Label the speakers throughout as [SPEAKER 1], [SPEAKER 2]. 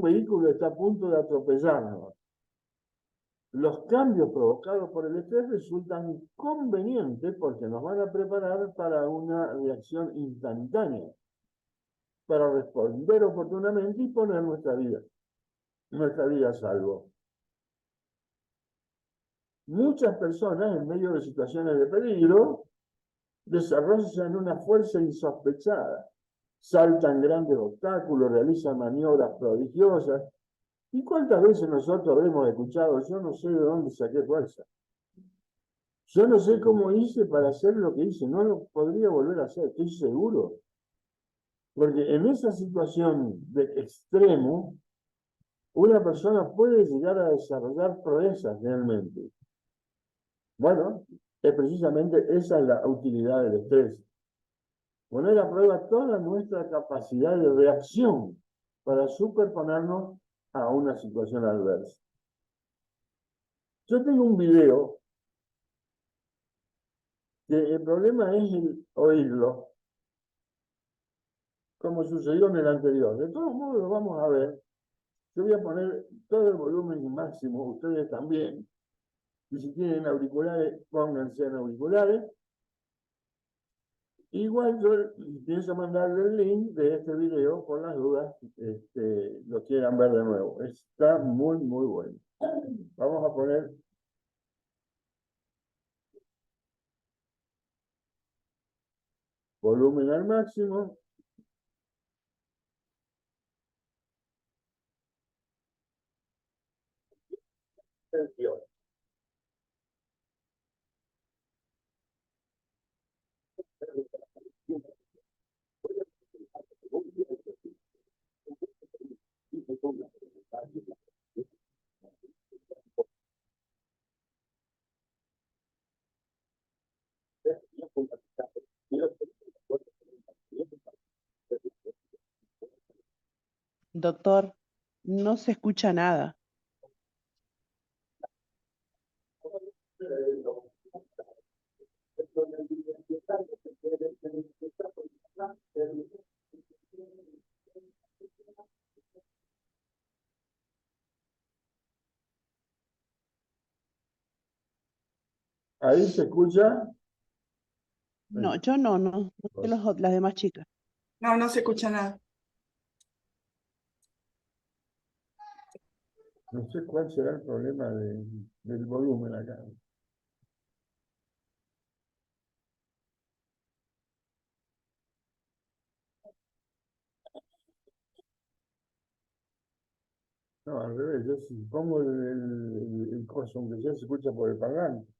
[SPEAKER 1] vehículo está a punto de atropellarnos. Los cambios provocados por el estrés resultan convenientes porque nos van a preparar para una reacción instantánea, para responder oportunamente y poner nuestra vida a salvo. Muchas personas, en medio de situaciones de peligro, desarrollan una fuerza insospechada, saltan grandes obstáculos, realizan maniobras prodigiosas. ¿Y cuántas veces nosotros habremos escuchado, yo no sé de dónde saqué fuerza? Yo no sé cómo hice para hacer lo que hice, no lo podría volver a hacer, estoy seguro. Porque en esa situación de extremo, una persona puede llegar a desarrollar proezas realmente. Bueno, es precisamente esa es la utilidad del estrés. Poner a prueba toda nuestra capacidad de reacción para superponernos a una situación adversa. Yo tengo un video que el problema es el oírlo, como sucedió en el anterior. De todos modos, lo vamos a ver. Yo voy a poner todo el volumen máximo, ustedes también. Y si tienen auriculares, pónganse en auriculares. Igual yo pienso mandarle el link de este video por las dudas lo quieran ver de nuevo. Está muy, muy bueno. Vamos a poner volumen al máximo. Atención.
[SPEAKER 2] Doctor, no se escucha nada.
[SPEAKER 1] Ahí se escucha.
[SPEAKER 2] No, yo no sé las demás chicas.
[SPEAKER 3] No, no se escucha nada.
[SPEAKER 1] No sé cuál será el problema del volumen acá. No, al revés, yo si pongo el coso, aunque ya se escucha por el parlante.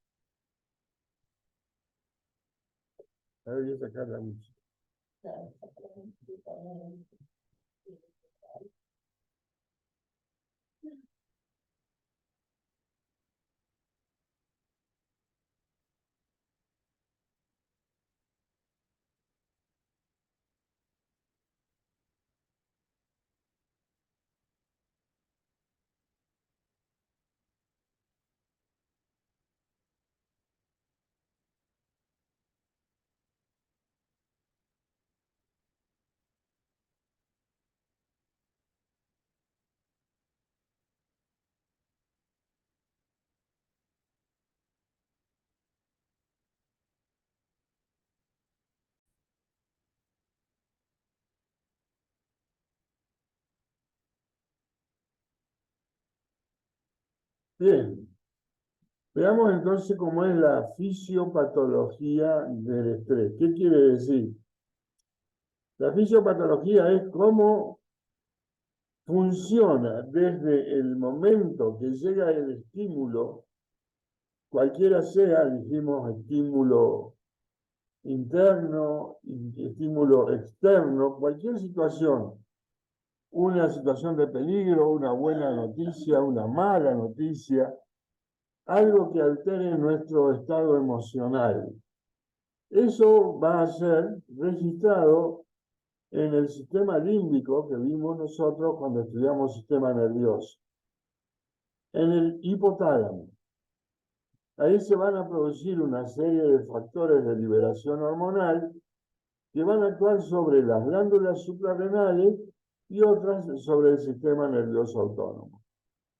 [SPEAKER 1] A ver, voy a sacar la música. Bien, veamos entonces cómo es la fisiopatología del estrés. ¿Qué quiere decir? La fisiopatología es cómo funciona desde el momento que llega el estímulo, cualquiera sea, dijimos, estímulo interno, estímulo externo, cualquier situación, una situación de peligro, una buena noticia, una mala noticia, algo que altere nuestro estado emocional. Eso va a ser registrado en el sistema límbico que vimos nosotros cuando estudiamos sistema nervioso, en el hipotálamo. Ahí se van a producir una serie de factores de liberación hormonal que van a actuar sobre las glándulas suprarrenales y otras sobre el sistema nervioso autónomo.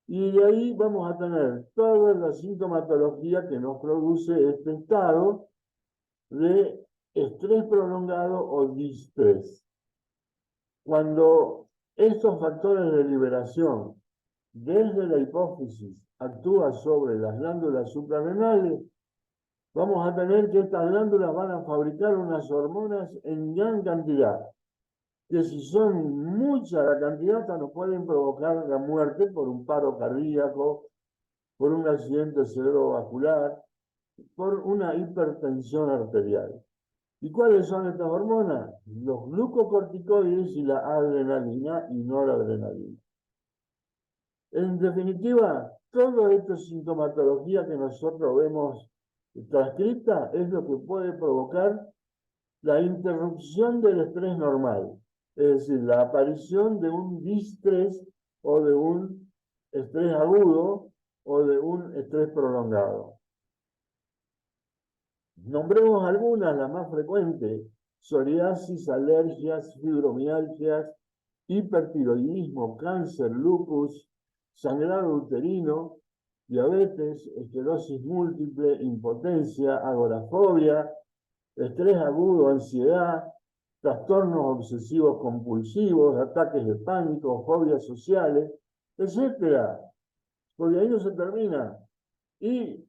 [SPEAKER 1] Y de ahí vamos a tener toda la sintomatología que nos produce este estado de estrés prolongado o distrés. Cuando estos factores de liberación desde la hipófisis actúan sobre las glándulas suprarrenales, vamos a tener que estas glándulas van a fabricar unas hormonas en gran cantidad, que si son mucha la cantidad, nos pueden provocar la muerte por un paro cardíaco, por un accidente cerebrovascular, por una hipertensión arterial. ¿Y cuáles son estas hormonas? Los glucocorticoides y la adrenalina y noradrenalina. En definitiva, toda esta sintomatología que nosotros vemos transcrita es lo que puede provocar la interrupción del estrés normal, es decir, la aparición de un distrés o de un estrés agudo o de un estrés prolongado. Nombremos algunas, las más frecuentes: psoriasis, alergias, fibromialgias, hipertiroidismo, cáncer, lupus, sangrado uterino, diabetes, esclerosis múltiple, impotencia, agorafobia, estrés agudo, ansiedad, trastornos obsesivos compulsivos, ataques de pánico, fobias sociales, etc. Porque ahí no se termina. Y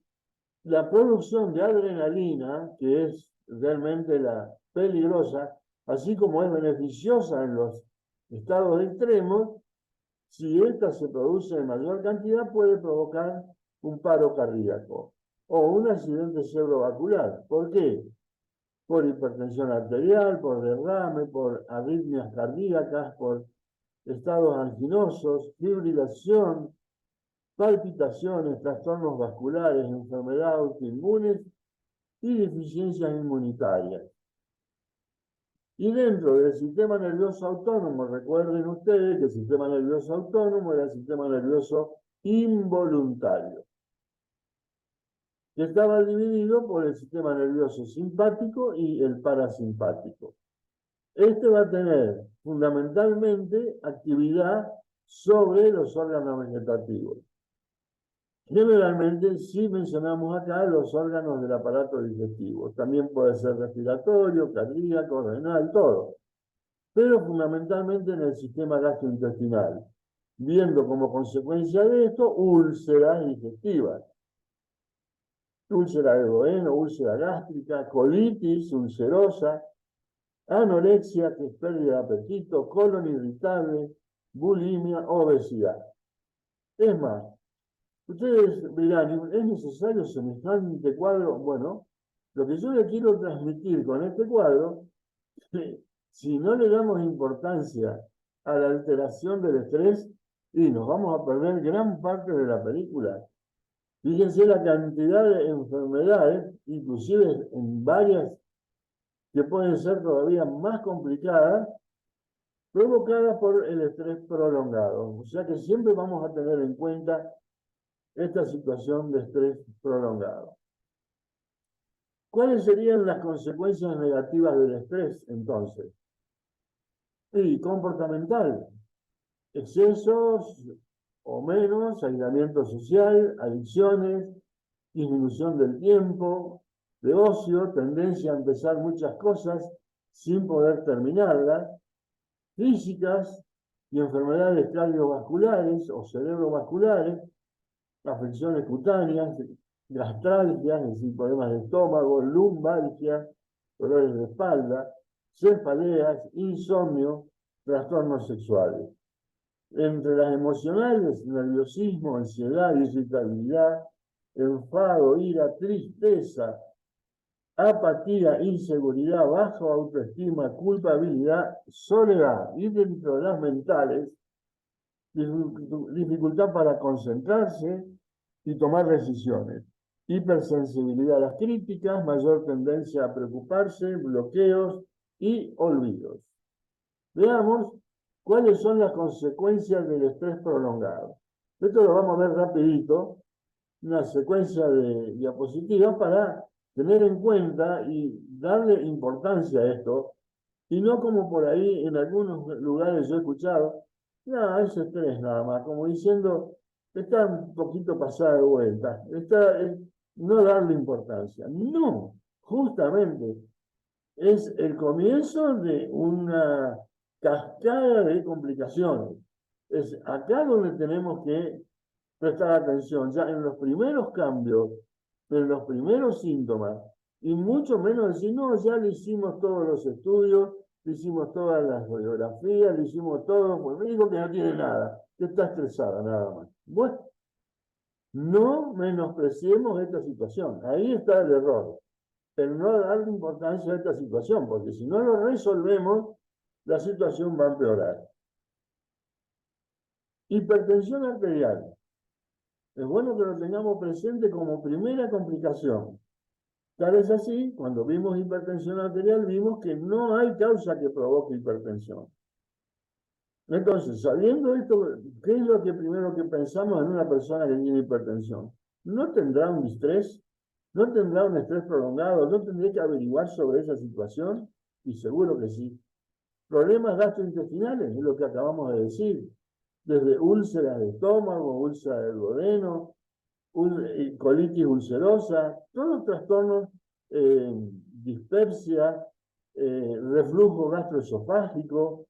[SPEAKER 1] la producción de adrenalina, que es realmente la peligrosa, así como es beneficiosa en los estados extremos, si esta se produce en mayor cantidad, puede provocar un paro cardíaco o un accidente cerebrovascular. ¿Por qué? Por hipertensión arterial, por derrame, por arritmias cardíacas, por estados anginosos, fibrilación, palpitaciones, trastornos vasculares, enfermedades autoinmunes y deficiencias inmunitarias. Y dentro del sistema nervioso autónomo, recuerden ustedes que el sistema nervioso autónomo era el sistema nervioso involuntario, que estaba dividido por el sistema nervioso simpático y el parasimpático. Este va a tener fundamentalmente actividad sobre los órganos vegetativos. Generalmente sí mencionamos acá los órganos del aparato digestivo. También puede ser respiratorio, cardíaco, renal, todo. Pero fundamentalmente en el sistema gastrointestinal, viendo como consecuencia de esto úlceras digestivas. Úlcera de duodeno, úlcera gástrica, colitis ulcerosa, anorexia, que es pérdida de apetito, colon irritable, bulimia, obesidad. Es más, ustedes dirán, ¿es necesario semejante cuadro? Bueno, lo que yo le quiero transmitir con este cuadro, si no le damos importancia a la alteración del estrés, y nos vamos a perder gran parte de la película. Fíjense la cantidad de enfermedades, inclusive en varias que pueden ser todavía más complicadas, provocadas por el estrés prolongado. O sea que siempre vamos a tener en cuenta esta situación de estrés prolongado. ¿Cuáles serían las consecuencias negativas del estrés, entonces? Y comportamental, excesos o menos, aislamiento social, adicciones, disminución del tiempo de ocio, tendencia a empezar muchas cosas sin poder terminarlas, físicas y enfermedades cardiovasculares o cerebrovasculares, afecciones cutáneas, gastralgias, es decir, problemas de estómago, lumbalgia, dolores de espalda, cefaleas, insomnio, trastornos sexuales. Entre las emocionales, nerviosismo, ansiedad, irritabilidad, enfado, ira, tristeza, apatía, inseguridad, baja autoestima, culpabilidad, soledad, y dentro de las mentales, dificultad para concentrarse y tomar decisiones, hipersensibilidad a las críticas, mayor tendencia a preocuparse, bloqueos y olvidos. Veamos cuáles son las consecuencias del estrés prolongado. Esto lo vamos a ver rapidito, una secuencia de diapositivas para tener en cuenta y darle importancia a esto, Y no como por ahí en algunos lugares yo he escuchado, no, es estrés nada más, como diciendo, está un poquito pasada de vuelta, no darle importancia. No, justamente es el comienzo de una cascada de complicaciones. Es acá donde tenemos que prestar atención, ya en los primeros cambios, en los primeros síntomas, y mucho menos decir, no, ya le hicimos todos los estudios, le hicimos todas las radiografías, le hicimos todo, pues me dijo que no tiene nada, que está estresada nada más. Bueno, no menospreciemos esta situación, ahí está el error, el no darle importancia a esta situación, porque si no lo resolvemos, la situación va a empeorar. Hipertensión arterial. Es bueno que lo tengamos presente como primera complicación. Tal es así, cuando vimos hipertensión arterial, vimos que no hay causa que provoque hipertensión. Entonces, sabiendo esto, ¿qué es lo que primero que pensamos en una persona que tiene hipertensión? ¿No tendrá un distrés? ¿No tendrá un estrés prolongado? ¿No tendría que averiguar sobre esa situación? Y seguro que sí. Problemas gastrointestinales, es lo que acabamos de decir. Desde úlceras de estómago, úlceras del duodeno, colitis ulcerosa, todos los trastornos, dispepsia, reflujo gastroesofágico.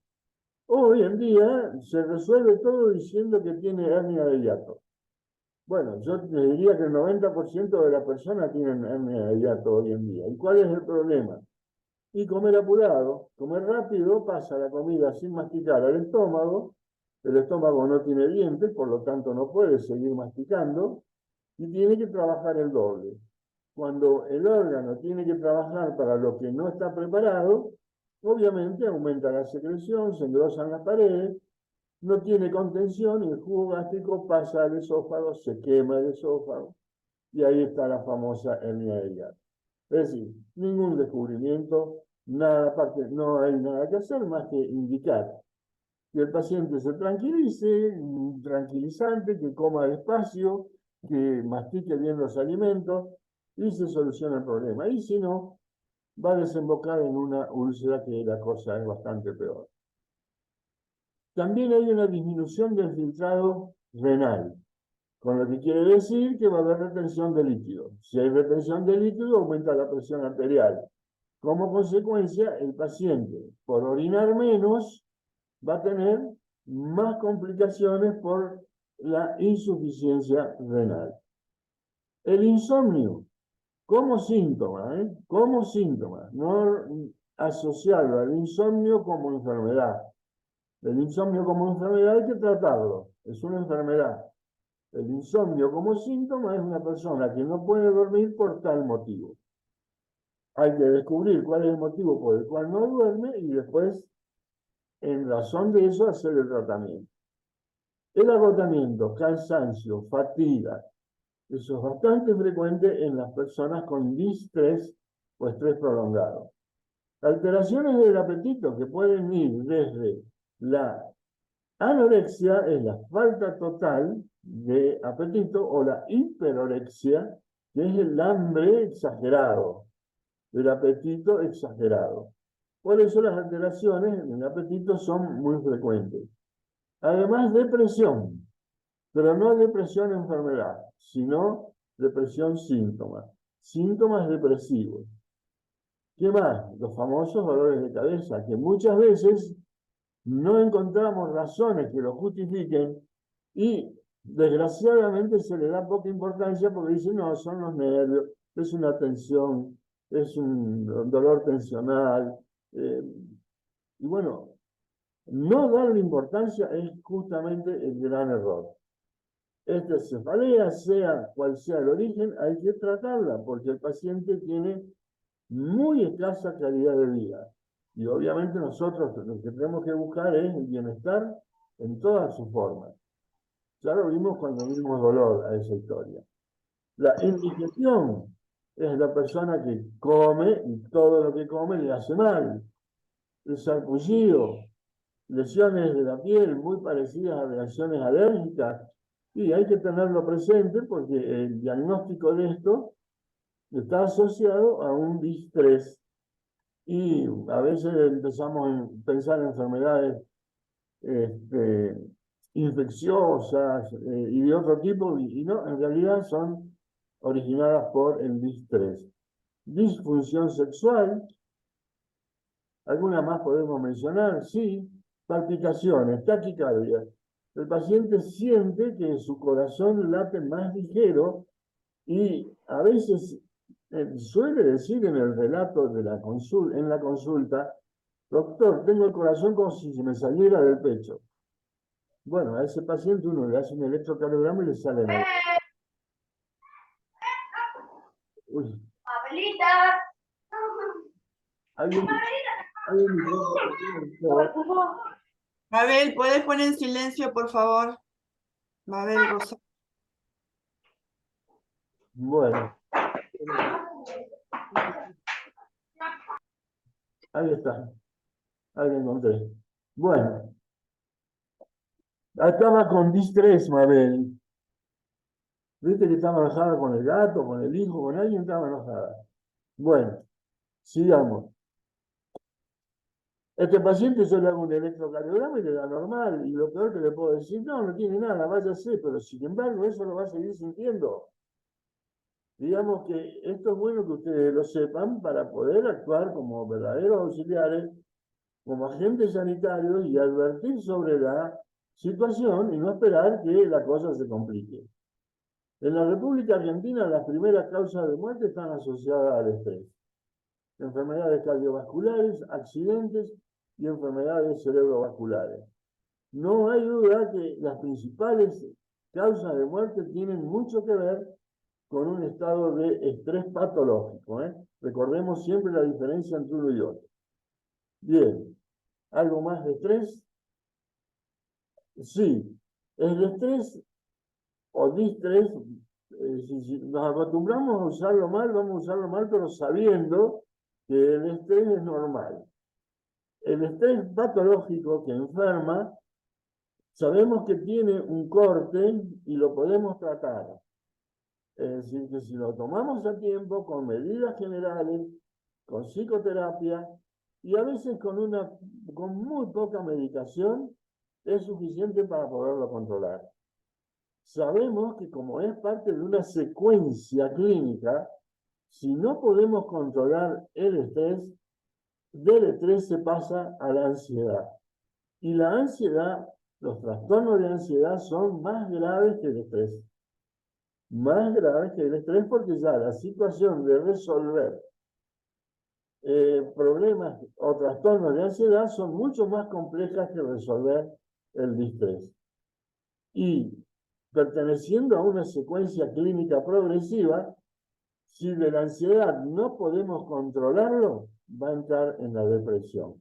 [SPEAKER 1] Hoy en día se resuelve todo diciendo que tiene hernia de hiato. Bueno, yo te diría que el 90% de las personas tienen hernia de hiato hoy en día. ¿Y cuál es el problema? Y comer apurado, comer rápido, pasa la comida sin masticar al estómago, el estómago no tiene dientes, por lo tanto no puede seguir masticando, y tiene que trabajar el doble. Cuando el órgano tiene que trabajar para lo que no está preparado, obviamente aumenta la secreción, se engrosan las paredes, no tiene contención y el jugo gástrico pasa al esófago, se quema el esófago y ahí está la famosa hernia de hiato. Es decir, ningún descubrimiento, nada aparte, no hay nada que hacer más que indicar que el paciente se tranquilice, un tranquilizante, que coma despacio, que mastique bien los alimentos y se soluciona el problema. Y si no, va a desembocar en una úlcera que la cosa es bastante peor. También hay una disminución del filtrado renal, con lo que quiere decir que va a haber retención de líquido. Si hay retención de líquido, aumenta la presión arterial. Como consecuencia, el paciente, por orinar menos, va a tener más complicaciones por la insuficiencia renal. El insomnio, como síntoma, como síntoma, no asociarlo al insomnio como enfermedad. El insomnio como enfermedad hay que tratarlo, es una enfermedad. El insomnio como síntoma es una persona que no puede dormir por tal motivo. Hay que descubrir cuál es el motivo por el cual no duerme y después, en razón de eso, hacer el tratamiento. El agotamiento, cansancio, fatiga, eso es bastante frecuente en las personas con distrés o estrés prolongado. Alteraciones del apetito que pueden ir desde la anorexia, es la falta total de apetito, o la hiperorexia, que es el hambre exagerado, el apetito exagerado. Por eso las alteraciones en el apetito son muy frecuentes. Además, depresión, pero no depresión enfermedad, sino depresión síntomas, síntomas depresivos. ¿Qué más? Los famosos dolores de cabeza, que muchas veces no encontramos razones que lo justifiquen y desgraciadamente se le da poca importancia porque dicen, no, son los nervios, es una tensión, es un dolor tensional. Y bueno, no darle importancia es justamente el gran error. Esta cefalea, sea cual sea el origen, hay que tratarla porque el paciente tiene muy escasa calidad de vida. Y obviamente nosotros lo que tenemos que buscar es el bienestar en todas sus formas. Ya lo vimos cuando vimos dolor a esa historia. La indigestión es la persona que come y todo lo que come le hace mal. El sarpullido, lesiones de la piel muy parecidas a reacciones alérgicas. Y hay que tenerlo presente porque el diagnóstico de esto está asociado a un distrés Y a veces empezamos a pensar en enfermedades infecciosas y de otro tipo, y no, en realidad son originadas por el distrés. Disfunción sexual, alguna más podemos mencionar, sí, palpitaciones, taquicardia. El paciente siente que su corazón late más ligero y a veces suele decir en el relato de la en la consulta, doctor, tengo el corazón como si se me saliera del pecho. Bueno, a ese paciente uno le hace un electrocardiograma y le sale mal. Uy,
[SPEAKER 4] Abuelita.
[SPEAKER 1] hay un micrófono.
[SPEAKER 3] Mabel, ¿puedes poner en silencio, por favor? Mabel Rosario.
[SPEAKER 1] Bueno, ahí está. Ahí lo encontré. Bueno, estaba con distrés, Mabel. Viste que estaba enojada con el gato, con el hijo, con alguien estaba enojada. Bueno, sigamos. Este paciente yo le hago un electrocardiograma y le da normal. Y lo peor que le puedo decir, no, no tiene nada, váyase, pero sin embargo eso lo va a seguir sintiendo. Digamos que esto es bueno que ustedes lo sepan para poder actuar como verdaderos auxiliares, como agentes sanitarios y advertir sobre la situación y no esperar que la cosa se complique. En la República Argentina las primeras causas de muerte están asociadas al estrés. Enfermedades cardiovasculares, accidentes y enfermedades cerebrovasculares. No hay duda que las principales causas de muerte tienen mucho que ver con un estado de estrés patológico. Recordemos siempre la diferencia entre uno y otro. Bien, ¿algo más de estrés? Sí, el estrés o distrés, si nos acostumbramos a usarlo mal, vamos a usarlo mal, pero sabiendo que el estrés es normal. El estrés patológico que enferma, sabemos que tiene un corte y lo podemos tratar. Es decir, que si lo tomamos a tiempo, con medidas generales, con psicoterapia y a veces con muy poca medicación, es suficiente para poderlo controlar. Sabemos que como es parte de una secuencia clínica, si no podemos controlar el estrés, del estrés se pasa a la ansiedad. Y la ansiedad, los trastornos de ansiedad son más graves que el estrés. Más graves que el estrés porque ya la situación de resolver problemas o trastornos de ansiedad son mucho más complejas que resolver el distrés. Y perteneciendo a una secuencia clínica progresiva, si de la ansiedad no podemos controlarlo, va a entrar en la depresión.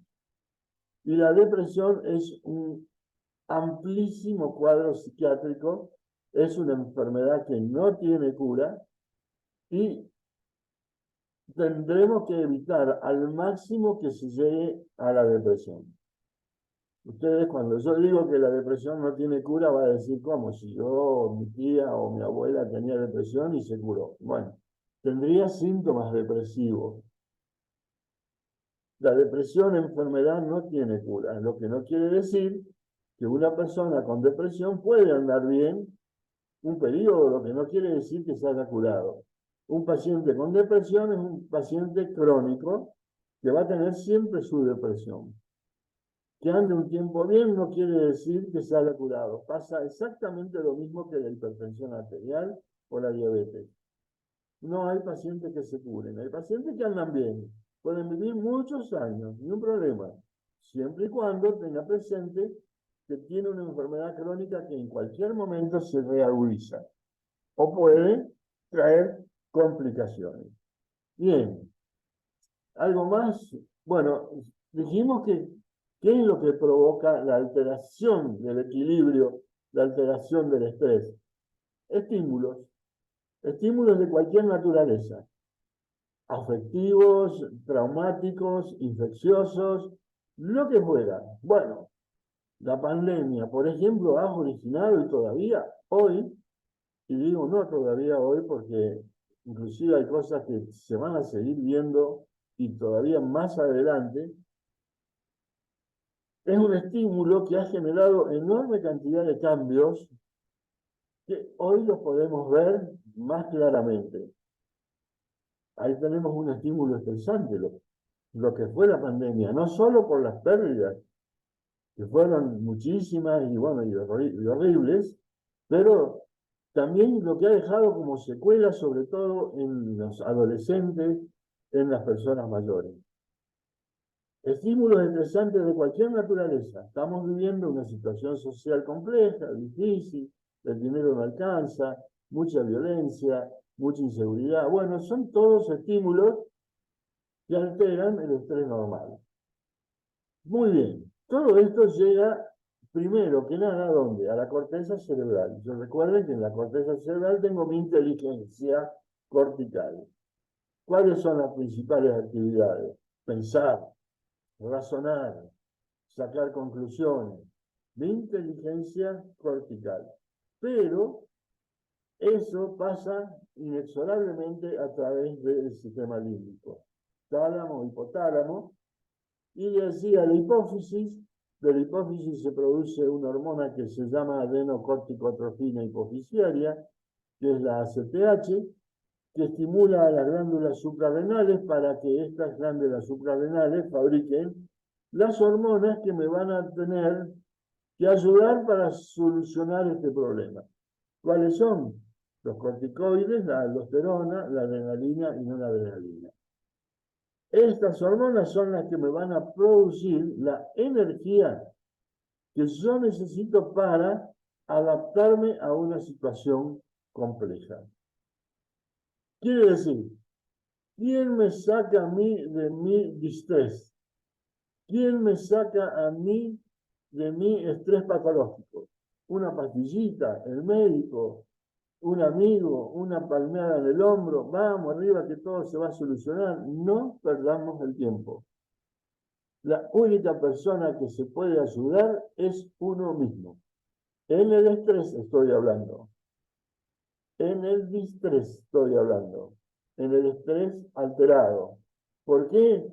[SPEAKER 1] Y la depresión es un amplísimo cuadro psiquiátrico, es una enfermedad que no tiene cura y tendremos que evitar al máximo que se llegue a la depresión. Ustedes, cuando yo digo que la depresión no tiene cura, va a decir, ¿cómo? Si yo, mi tía o mi abuela tenía depresión y se curó. Bueno, tendría síntomas depresivos. La depresión, enfermedad, no tiene cura, lo que no quiere decir que una persona con depresión puede andar bien un periodo, lo que no quiere decir que se haya curado. Un paciente con depresión es un paciente crónico que va a tener siempre su depresión. Que ande un tiempo bien no quiere decir que se haya curado. Pasa exactamente lo mismo que la hipertensión arterial o la diabetes. No hay pacientes que se curen, hay pacientes que andan bien, pueden vivir muchos años, ni un problema, siempre y cuando tenga presente que tiene una enfermedad crónica que en cualquier momento se reagudiza o puede traer complicaciones. Bien, ¿algo más? Bueno, dijimos que ¿qué es lo que provoca la alteración del equilibrio, la alteración del estrés? Estímulos. Estímulos de cualquier naturaleza, afectivos, traumáticos, infecciosos, lo que fuera. Bueno, la pandemia, por ejemplo, ha originado y todavía hoy, y digo no todavía hoy porque inclusive hay cosas que se van a seguir viendo y todavía más adelante, es un estímulo que ha generado enorme cantidad de cambios que hoy los podemos ver más claramente. Ahí tenemos un estímulo estresante, lo que fue la pandemia, no solo por las pérdidas, que fueron muchísimas y, bueno, y horribles, pero también lo que ha dejado como secuela, sobre todo en los adolescentes, en las personas mayores. Estímulos estresantes de cualquier naturaleza. Estamos viviendo una situación social compleja, difícil, el dinero no alcanza, mucha violencia, mucha inseguridad. Bueno, son todos estímulos que alteran el estrés normal. Muy bien, todo esto llega primero que nada, ¿a dónde? A la corteza cerebral. Yo recuerden que en la corteza cerebral tengo mi inteligencia cortical. ¿Cuáles son las principales actividades? Pensar, razonar, sacar conclusiones, de inteligencia cortical. Pero eso pasa inexorablemente a través del sistema límbico, tálamo, hipotálamo, y decía la hipófisis. De la hipófisis se produce una hormona que se llama adenocorticotrofina hipofisiaria, que es la ACTH, que estimula a las glándulas suprarrenales para que estas glándulas suprarrenales fabriquen las hormonas que me van a tener que ayudar para solucionar este problema. ¿Cuáles son? Los corticoides, la aldosterona, la adrenalina y no la adrenalina. Estas hormonas son las que me van a producir la energía que yo necesito para adaptarme a una situación compleja. Quiere decir, ¿quién me saca a mí de mi distrés? ¿Quién me saca a mí de mi estrés patológico? Una pastillita, el médico, un amigo, una palmeada en el hombro, vamos arriba que todo se va a solucionar. No perdamos el tiempo. La única persona que se puede ayudar es uno mismo. En el estrés estoy hablando. En el distrés estoy hablando. En el estrés alterado. ¿Por qué?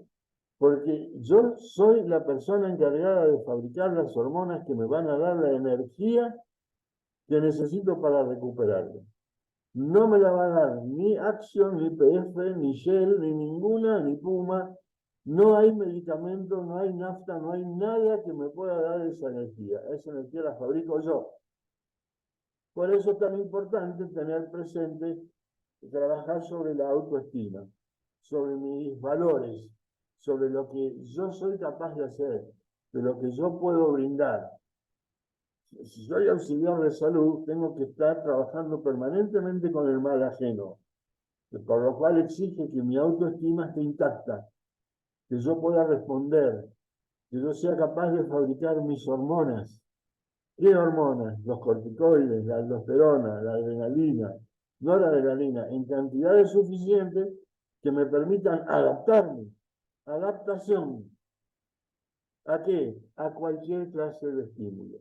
[SPEAKER 1] Porque yo soy la persona encargada de fabricar las hormonas que me van a dar la energía que necesito para recuperarme. No me la va a dar ni Action, ni PF, ni Shell, ni ninguna, ni Puma. No hay medicamento, no hay nafta, no hay nada que me pueda dar esa energía. Esa energía la fabrico yo. Por eso es tan importante tener presente y trabajar sobre la autoestima, sobre mis valores, sobre lo que yo soy capaz de hacer, de lo que yo puedo brindar. Si soy auxiliar de salud, tengo que estar trabajando permanentemente con el mal ajeno, por lo cual exige que mi autoestima esté intacta, que yo pueda responder, que yo sea capaz de fabricar mis hormonas. ¿Qué hormonas? Los corticoides, la aldosterona, la adrenalina, no la adrenalina, en cantidades suficientes que me permitan adaptarme. Adaptación. ¿A qué? A cualquier clase de estímulo.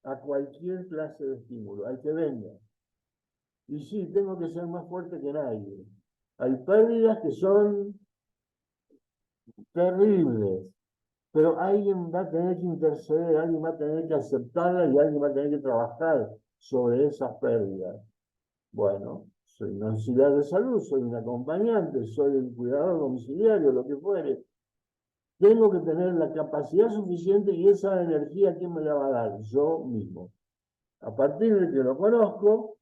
[SPEAKER 1] A cualquier clase de estímulo, al que venga. Y sí, tengo que ser más fuerte que nadie. Hay pérdidas que son terribles, pero alguien va a tener que interceder, alguien va a tener que aceptarlas y alguien va a tener que trabajar sobre esas pérdidas. Bueno, soy un auxiliar de salud, soy un acompañante, soy el cuidador domiciliario, lo que fuere. Tengo que tener la capacidad suficiente y esa energía, ¿quién me la va a dar? Yo mismo. A partir de que lo conozco,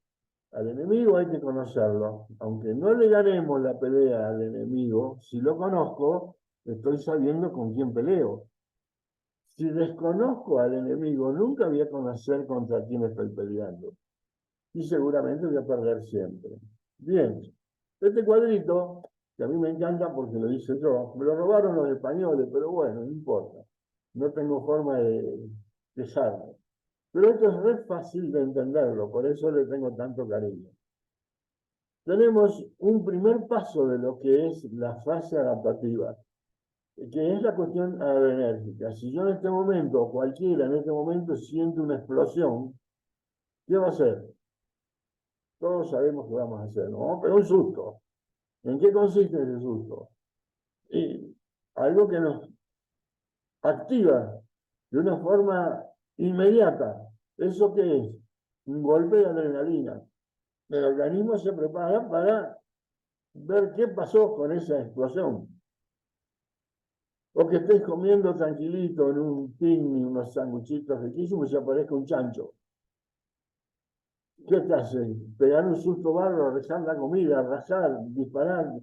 [SPEAKER 1] al enemigo hay que conocerlo. Aunque no le ganemos la pelea al enemigo, si lo conozco, estoy sabiendo con quién peleo. Si desconozco al enemigo, nunca voy a conocer contra quién estoy peleando. Y seguramente voy a perder siempre. Bien, este cuadrito, que a mí me encanta porque lo hice yo, me lo robaron los españoles, pero bueno, no importa. No tengo forma de quejarme. Pero esto es re fácil de entenderlo, por eso le tengo tanto cariño. Tenemos un primer paso de lo que es la fase adaptativa, que es la cuestión adrenérgica. Si yo en este momento, o cualquiera en este momento, siente una explosión, ¿qué va a hacer? Todos sabemos qué vamos a hacer, ¿no? Pero un susto. ¿En qué consiste ese susto? Y algo que nos activa de una forma inmediata. ¿Eso qué es? Un golpe de adrenalina. El organismo se prepara para ver qué pasó con esa explosión. O que estés comiendo tranquilito en un picnic, unos sanguchitos riquísimos y aparezca un chancho. ¿Qué te hace? Pegar un susto bárbaro, rezar la comida, arrasar, disparar,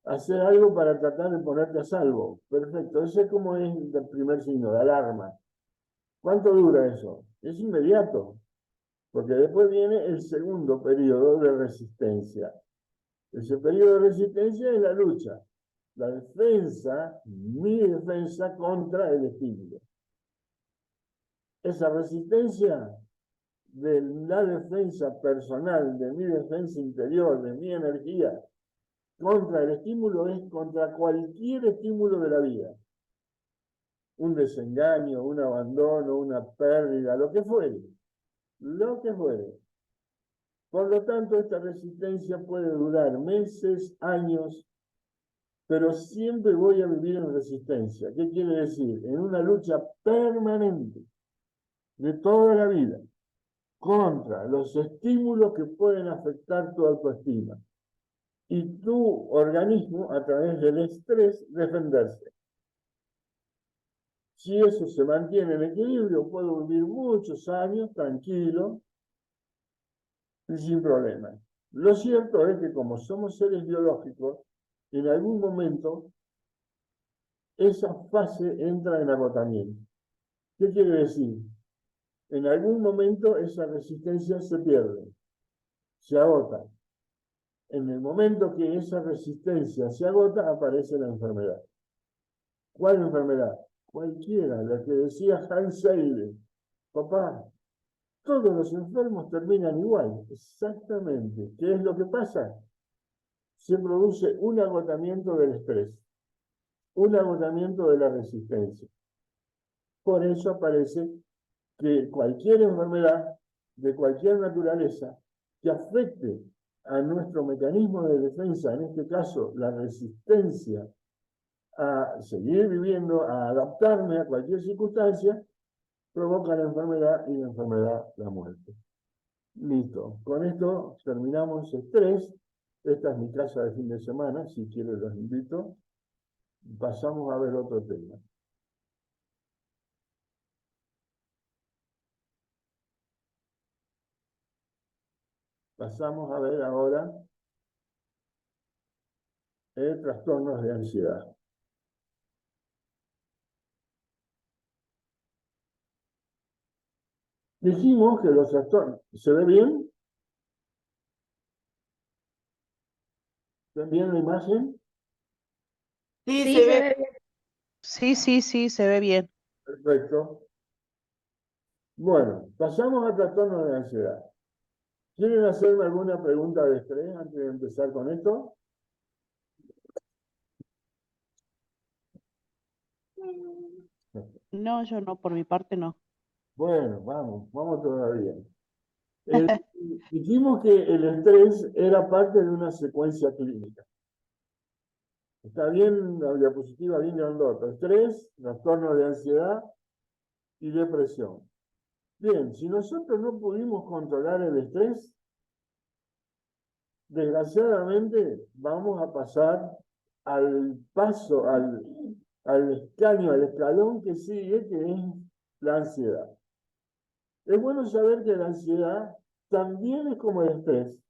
[SPEAKER 1] hacer algo para tratar de ponerte a salvo. Perfecto, ese es como es el primer signo de alarma. ¿Cuánto dura eso? Es inmediato, porque después viene el segundo periodo de resistencia. Ese periodo de resistencia es la lucha, la defensa, mi defensa contra el estímulo. Esa resistencia de la defensa personal, de mi defensa interior, de mi energía, contra el estímulo es contra cualquier estímulo de la vida. Un desengaño, un abandono, una pérdida, lo que fuere. Lo que fuere. Por lo tanto, esta resistencia puede durar meses, años, pero siempre voy a vivir en resistencia. ¿Qué quiere decir? En una lucha permanente de toda la vida contra los estímulos que pueden afectar tu autoestima y tu organismo a través del estrés defenderse. Si eso se mantiene en equilibrio, puedo vivir muchos años tranquilo y sin problemas. Lo cierto es que como somos seres biológicos, en algún momento esa fase entra en agotamiento. ¿Qué quiere decir? En algún momento esa resistencia se pierde, se agota. En el momento que esa resistencia se agota, aparece la enfermedad. ¿Cuál enfermedad? Cualquiera, la que decía Hans Seidel. Papá, todos los enfermos terminan igual. Exactamente. ¿Qué es lo que pasa? Se produce un agotamiento del estrés, un agotamiento de la resistencia. Por eso aparece que cualquier enfermedad de cualquier naturaleza que afecte a nuestro mecanismo de defensa, en este caso la resistencia a seguir viviendo, a adaptarme a cualquier circunstancia, provoca la enfermedad y la enfermedad la muerte. Listo. Con esto terminamos estrés. Esta es mi casa de fin de semana. Si quieren los invito. Pasamos a ver otro tema. Pasamos a ver ahora trastornos de ansiedad. Dijimos que los trastornos... ¿Se ve bien? ¿Ven bien la imagen?
[SPEAKER 3] Sí,
[SPEAKER 4] Sí,
[SPEAKER 3] se
[SPEAKER 4] se
[SPEAKER 3] ve.
[SPEAKER 4] ve bien.
[SPEAKER 2] Sí, se ve bien.
[SPEAKER 1] Perfecto. Bueno, pasamos a trastornos de ansiedad. ¿Quieren hacerme alguna pregunta de estrés antes de empezar con esto?
[SPEAKER 2] No, yo no, por mi parte no.
[SPEAKER 1] Bueno, vamos todavía. Dijimos que el estrés era parte de una secuencia clínica. Está bien la diapositiva, bien grandota. Estrés, trastorno de ansiedad y depresión. Bien, si nosotros no pudimos controlar el estrés, desgraciadamente vamos a pasar al paso, al escaño, al escalón que sigue, que es la ansiedad. Es bueno saber que la ansiedad también es como el estrés.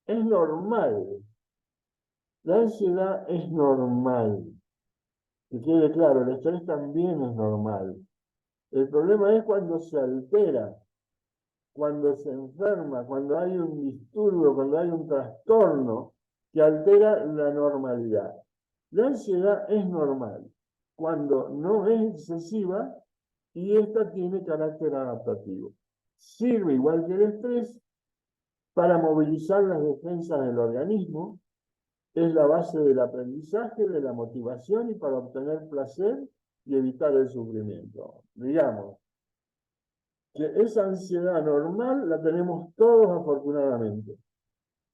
[SPEAKER 1] Es normal. La ansiedad es normal. Que quede claro, el estrés también es normal. El problema es cuando se altera, cuando se enferma, cuando hay un disturbio, cuando hay un trastorno que altera la normalidad. La ansiedad es normal cuando no es excesiva y esta tiene carácter adaptativo. Sirve igual que el estrés para movilizar las defensas del organismo, es la base del aprendizaje, de la motivación y para obtener placer y evitar el sufrimiento. Digamos que esa ansiedad normal la tenemos todos afortunadamente.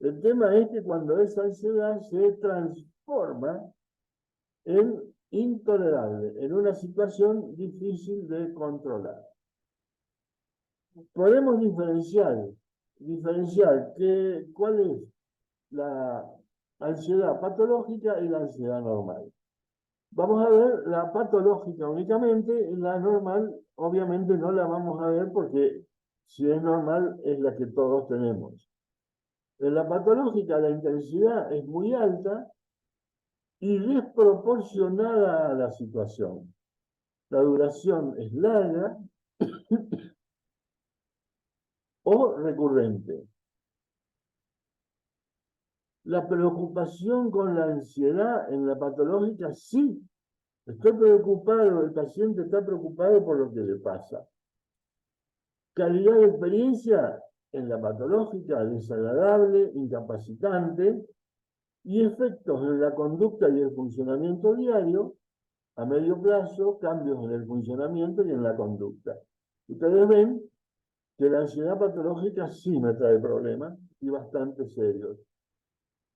[SPEAKER 1] El tema es que cuando esa ansiedad se transforma en intolerable, en una situación difícil de controlar. Podemos diferenciar cuál es la ansiedad patológica y la ansiedad normal. Vamos a ver la patológica únicamente, la normal obviamente no la vamos a ver porque si es normal es la que todos tenemos. En la patológica la intensidad es muy alta y desproporcionada a la situación. La duración es larga o recurrente. La preocupación con la ansiedad en la patológica, sí. Estoy preocupado, el paciente está preocupado por lo que le pasa. Calidad de experiencia en la patológica, desagradable, incapacitante, y efectos en la conducta y el funcionamiento diario, a medio plazo, cambios en el funcionamiento y en la conducta. Ustedes ven que la ansiedad patológica sí me trae problemas y bastante serios.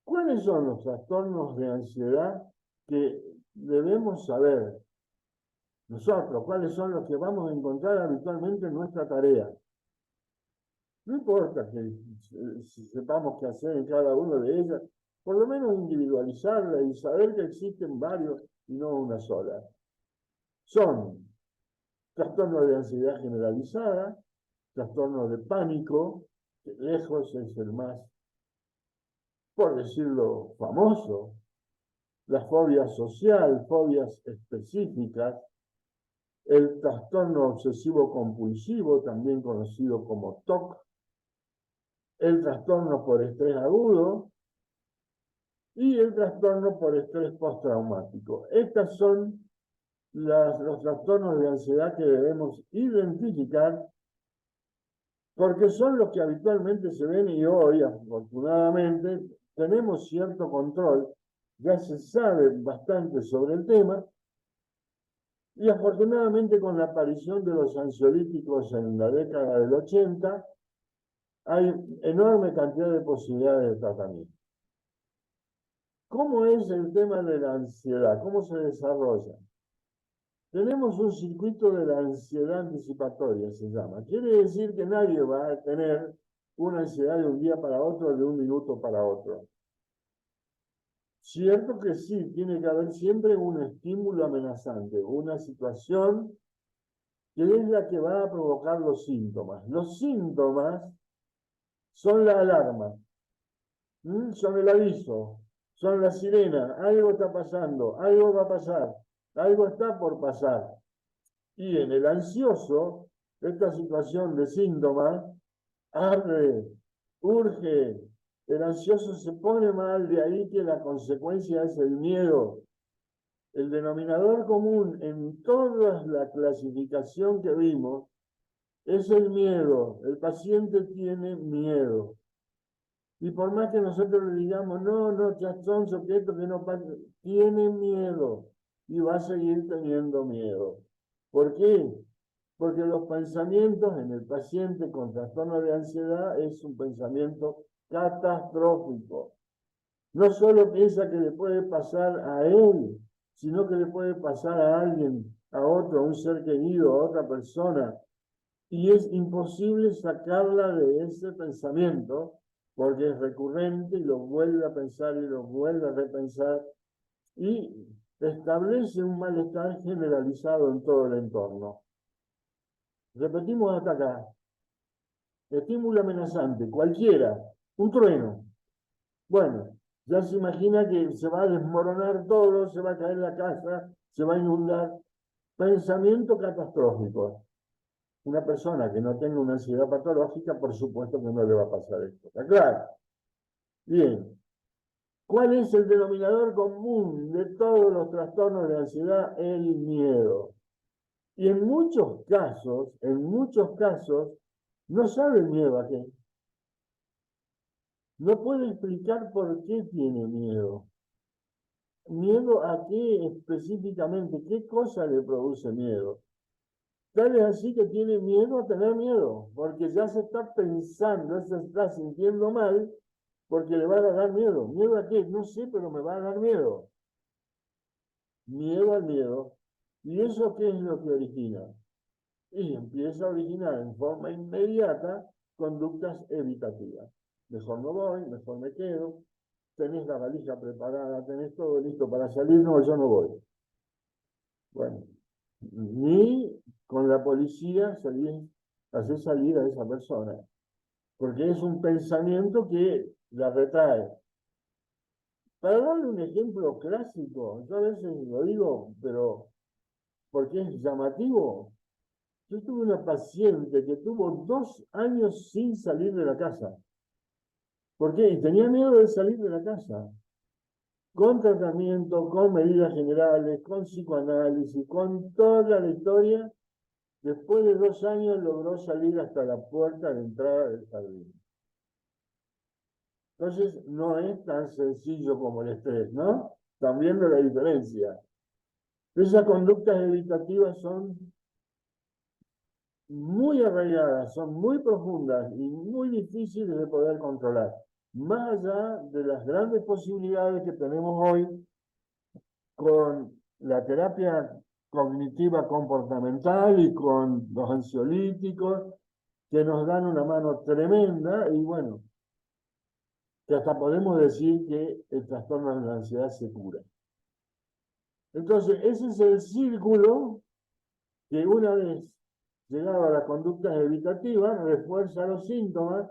[SPEAKER 1] ¿Cuáles son los trastornos de ansiedad que debemos saber nosotros? ¿Cuáles son los que vamos a encontrar habitualmente en nuestra tarea? No importa que sepamos qué hacer en cada una de ellas, por lo menos individualizarla y saber que existen varios y no una sola. Son trastornos de ansiedad generalizada, trastornos de pánico, que lejos es el más, por decirlo, famoso, la fobia social, fobias específicas, el trastorno obsesivo compulsivo, también conocido como TOC, el trastorno por estrés agudo y el trastorno por estrés postraumático. Estos son los trastornos de ansiedad que debemos identificar porque son los que habitualmente se ven y hoy, afortunadamente, tenemos cierto control, ya se sabe bastante sobre el tema, y afortunadamente con la aparición de los ansiolíticos en la década del 80, hay enorme cantidad de posibilidades de tratamiento. ¿Cómo es el tema de la ansiedad? ¿Cómo se desarrolla? Tenemos un circuito de la ansiedad anticipatoria, se llama. Quiere decir que nadie va a tener una ansiedad de un día para otro, de un minuto para otro. Cierto que sí, tiene que haber siempre un estímulo amenazante, una situación que es la que va a provocar los síntomas. Los síntomas son la alarma, son el aviso, son la sirena, algo está pasando, algo va a pasar, algo está por pasar. Y en el ansioso, esta situación de síntomas arde, urge, el ansioso se pone mal, de ahí que la consecuencia es el miedo. El denominador común en toda la clasificación que vimos es el miedo. El paciente tiene miedo. Y por más que nosotros le digamos, no, chastonzo, que esto que no pasa, tiene miedo y va a seguir teniendo miedo. ¿Por qué? Porque los pensamientos en el paciente con trastorno de ansiedad es un pensamiento catastrófico. No solo piensa que le puede pasar a él, sino que le puede pasar a alguien, a otro, a un ser querido, a otra persona. Y es imposible sacarla de ese pensamiento porque es recurrente y lo vuelve a pensar y lo vuelve a repensar y establece un malestar generalizado en todo el entorno. Repetimos hasta acá. Estímulo amenazante, cualquiera, un trueno. Bueno, ya se imagina que se va a desmoronar todo, se va a caer la casa, se va a inundar. Pensamiento catastrófico. Una persona que no tenga una ansiedad patológica, por supuesto que no le va a pasar esto. ¿Está claro? Bien. ¿Cuál es el denominador común de todos los trastornos de ansiedad? El miedo. Y en muchos casos, no sabe el miedo a qué. No puede explicar por qué tiene miedo. ¿Miedo a qué específicamente? ¿Qué cosa le produce miedo? Tal es así que tiene miedo a tener miedo, porque ya se está pensando, se está sintiendo mal, porque le va a dar miedo. ¿Miedo a qué? No sé, pero me va a dar miedo. miedo al miedo. ¿Y eso qué es lo que origina? Y empieza a originar en forma inmediata conductas evitativas. Mejor no voy, mejor me quedo, tenés la valija preparada, tenés todo listo para salir, no, yo no voy. Bueno, ni con la policía hacer salir a esa persona, porque es un pensamiento que la retrae. Para darle un ejemplo clásico, yo a veces lo digo, pero porque es llamativo. Yo tuve una paciente que tuvo 2 años sin salir de la casa. ¿Por qué? Y tenía miedo de salir de la casa. Con tratamiento, con medidas generales, con psicoanálisis, con toda la historia, después de 2 años logró salir hasta la puerta de entrada del jardín. Entonces, no es tan sencillo como el estrés, ¿no? Están viendo la diferencia. Esas conductas evitativas son muy arraigadas, son muy profundas y muy difíciles de poder controlar. Más allá de las grandes posibilidades que tenemos hoy con la terapia cognitiva comportamental y con los ansiolíticos, que nos dan una mano tremenda y bueno, que hasta podemos decir que el trastorno de la ansiedad se cura. Entonces, ese es el círculo que una vez llegado a las conductas evitativas, refuerza los síntomas,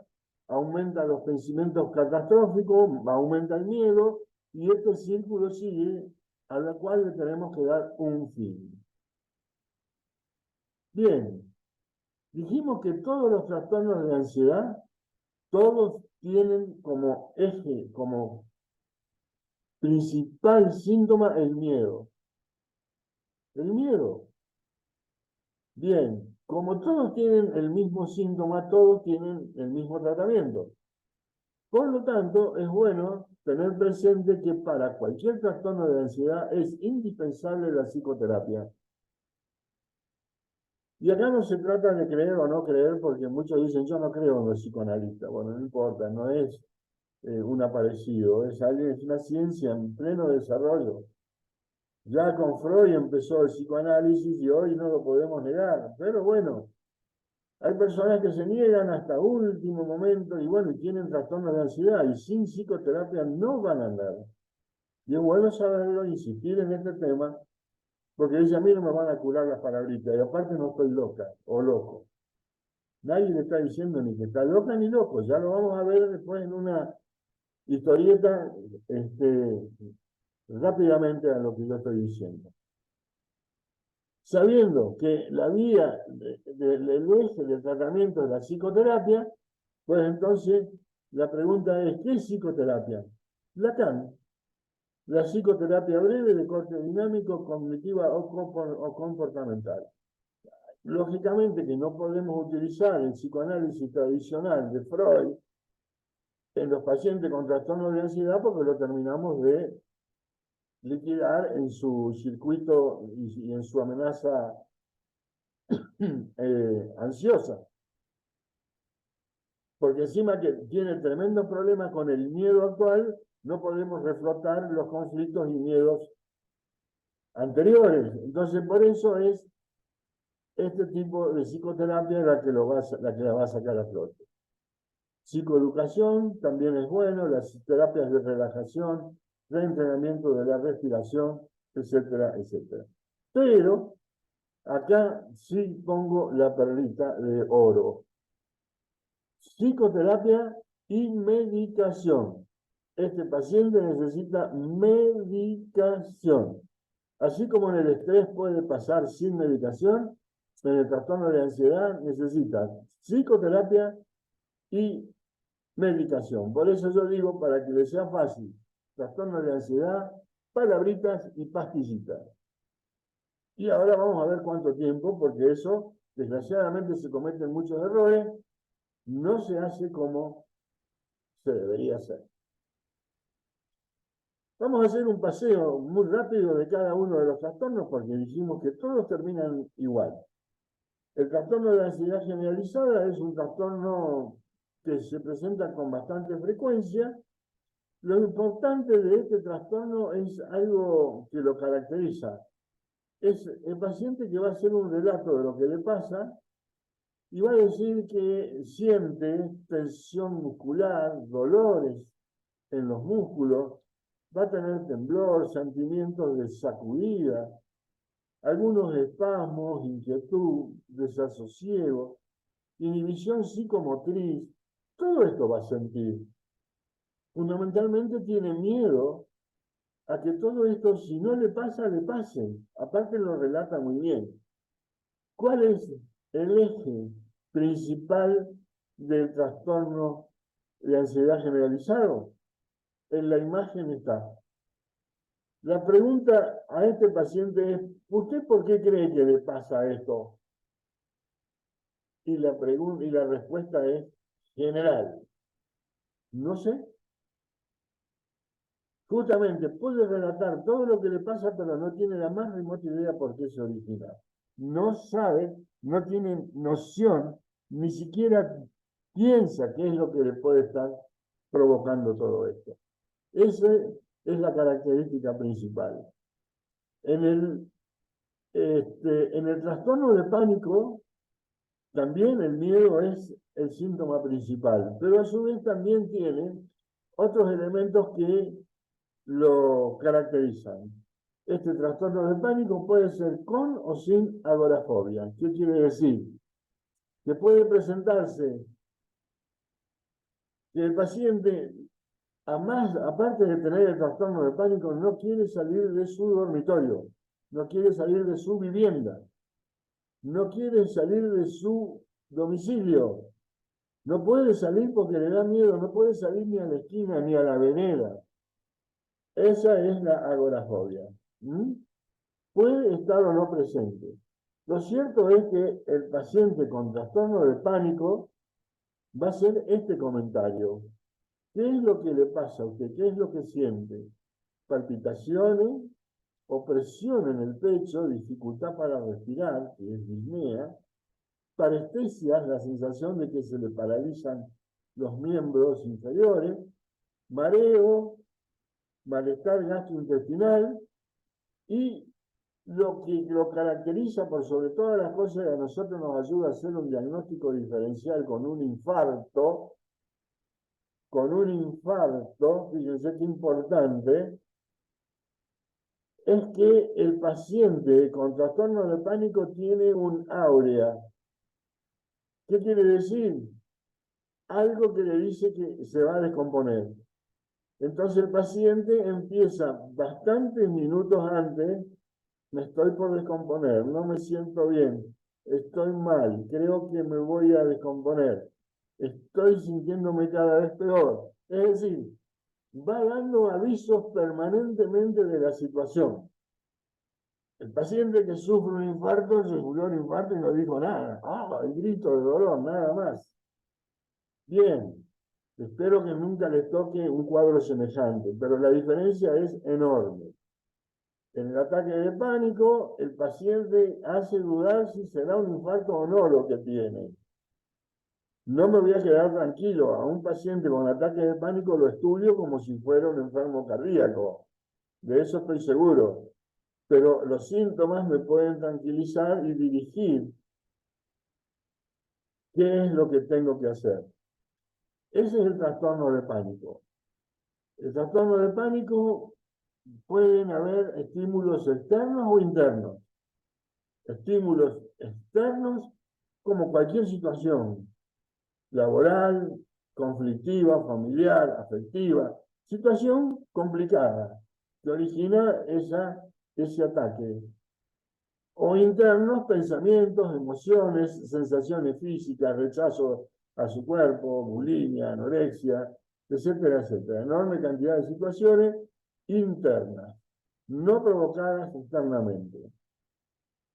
[SPEAKER 1] aumenta los pensamientos catastróficos, aumenta el miedo, y este círculo sigue a la cual le tenemos que dar un fin. Bien, dijimos que todos los trastornos de ansiedad, todos tienen como eje, como principal síntoma el miedo. El miedo. Bien, como todos tienen el mismo síntoma, todos tienen el mismo tratamiento. Por lo tanto, es bueno tener presente que para cualquier trastorno de ansiedad es indispensable la psicoterapia. Y acá no se trata de creer o no creer, porque muchos dicen, yo no creo en los psicoanalistas. Bueno, no importa, no es un aparecido, es una ciencia en pleno desarrollo. Ya con Freud empezó el psicoanálisis y hoy no lo podemos negar. Pero bueno, hay personas que se niegan hasta último momento y bueno, y tienen trastornos de ansiedad y sin psicoterapia no van a andar. Y es bueno saberlo, insistir en este tema, porque dice, a mí no me van a curar las palabritas y aparte no estoy loca o loco. Nadie le está diciendo ni que está loca ni loco, ya lo vamos a ver después en una historieta rápidamente a lo que yo estoy diciendo. Sabiendo que la vía del eje del tratamiento de la psicoterapia, pues entonces la pregunta es, ¿qué es psicoterapia? Lacan, la psicoterapia breve de corte dinámico, cognitiva o comportamental. Lógicamente que no podemos utilizar el psicoanálisis tradicional de Freud en los pacientes con trastornos de ansiedad porque lo terminamos de liquidar en su circuito y en su amenaza ansiosa. Porque encima que tiene tremendos problemas con el miedo actual, no podemos reflotar los conflictos y miedos anteriores. Entonces, por eso es este tipo de psicoterapia la que la va a sacar a flote. Psicoeducación también es bueno, las terapias de relajación, reentrenamiento de la respiración, etcétera, etcétera. Pero acá sí pongo la perlita de oro. Psicoterapia y medicación. Este paciente necesita medicación. Así como en el estrés puede pasar sin medicación, en el trastorno de ansiedad necesita psicoterapia y medicación. Por eso yo digo, para que les sea fácil, trastorno de ansiedad, palabritas y pastillitas. Y ahora vamos a ver cuánto tiempo, porque eso, desgraciadamente, se cometen muchos errores, no se hace como se debería hacer. Vamos a hacer un paseo muy rápido de cada uno de los trastornos, porque dijimos que todos terminan igual. El trastorno de ansiedad generalizada es un trastorno que se presenta con bastante frecuencia Lo importante de este trastorno es algo que lo caracteriza. Es el paciente que va a hacer un relato de lo que le pasa y va a decir que siente tensión muscular, dolores en los músculos, va a tener temblor, sentimientos de sacudida, algunos espasmos, inquietud, desasosiego, inhibición psicomotriz, todo esto va a sentir. Fundamentalmente tiene miedo a que todo esto, si no le pasa, le pase. Aparte lo relata muy bien. ¿Cuál es el eje principal del trastorno de ansiedad generalizado? En la imagen está. La pregunta a este paciente es, ¿usted por qué cree que le pasa esto? Y la respuesta es general. No sé. Justamente puede relatar todo lo que le pasa, pero no tiene la más remota idea por qué se origina. No sabe, no tiene noción, ni siquiera piensa qué es lo que le puede estar provocando todo esto. Esa es la característica principal. En el trastorno de pánico, también el miedo es el síntoma principal, pero a su vez también tiene otros elementos que lo caracterizan. Este trastorno de pánico puede ser con o sin agorafobia. ¿Qué quiere decir? Que puede presentarse que el paciente, aparte de tener el trastorno de pánico, no quiere salir de su dormitorio, no quiere salir de su vivienda, no quiere salir de su domicilio, no puede salir porque le da miedo, no puede salir ni a la esquina ni a la vereda. Esa es la agorafobia. Puede estar o no presente. Lo cierto es que el paciente con trastorno de pánico va a hacer este comentario. ¿Qué es lo que le pasa a usted? ¿Qué es lo que siente? Palpitaciones, opresión en el pecho, dificultad para respirar, que es disnea, parestesias, la sensación de que se le paralizan los miembros inferiores, mareo, malestar gastrointestinal y lo que lo caracteriza por sobre todas las cosas y a nosotros nos ayuda a hacer un diagnóstico diferencial con un infarto, fíjense qué importante, es que el paciente con trastorno de pánico tiene un áurea. ¿Qué quiere decir? Algo que le dice que se va a descomponer. Entonces el paciente empieza bastantes minutos antes, me estoy por descomponer, no me siento bien, estoy mal, creo que me voy a descomponer, estoy sintiéndome cada vez peor. Es decir, va dando avisos permanentemente de la situación. El paciente que sufre un infarto, se murió un infarto y no dijo nada. El grito de dolor, nada más. Bien, espero que nunca les toque un cuadro semejante, pero la diferencia es enorme. En el ataque de pánico, el paciente hace dudar si será un infarto o no lo que tiene. No me voy a quedar tranquilo. A un paciente con ataque de pánico lo estudio como si fuera un enfermo cardíaco. De eso estoy seguro. Pero los síntomas me pueden tranquilizar y dirigir qué es lo que tengo que hacer. Ese es el trastorno de pánico. El trastorno de pánico pueden haber estímulos externos o internos. Estímulos externos como cualquier situación laboral, conflictiva, familiar, afectiva, situación complicada que origina ese ataque. O internos, pensamientos, emociones, sensaciones físicas, rechazo a su cuerpo, bulimia, anorexia, etcétera, etcétera. Enorme cantidad de situaciones internas, no provocadas externamente.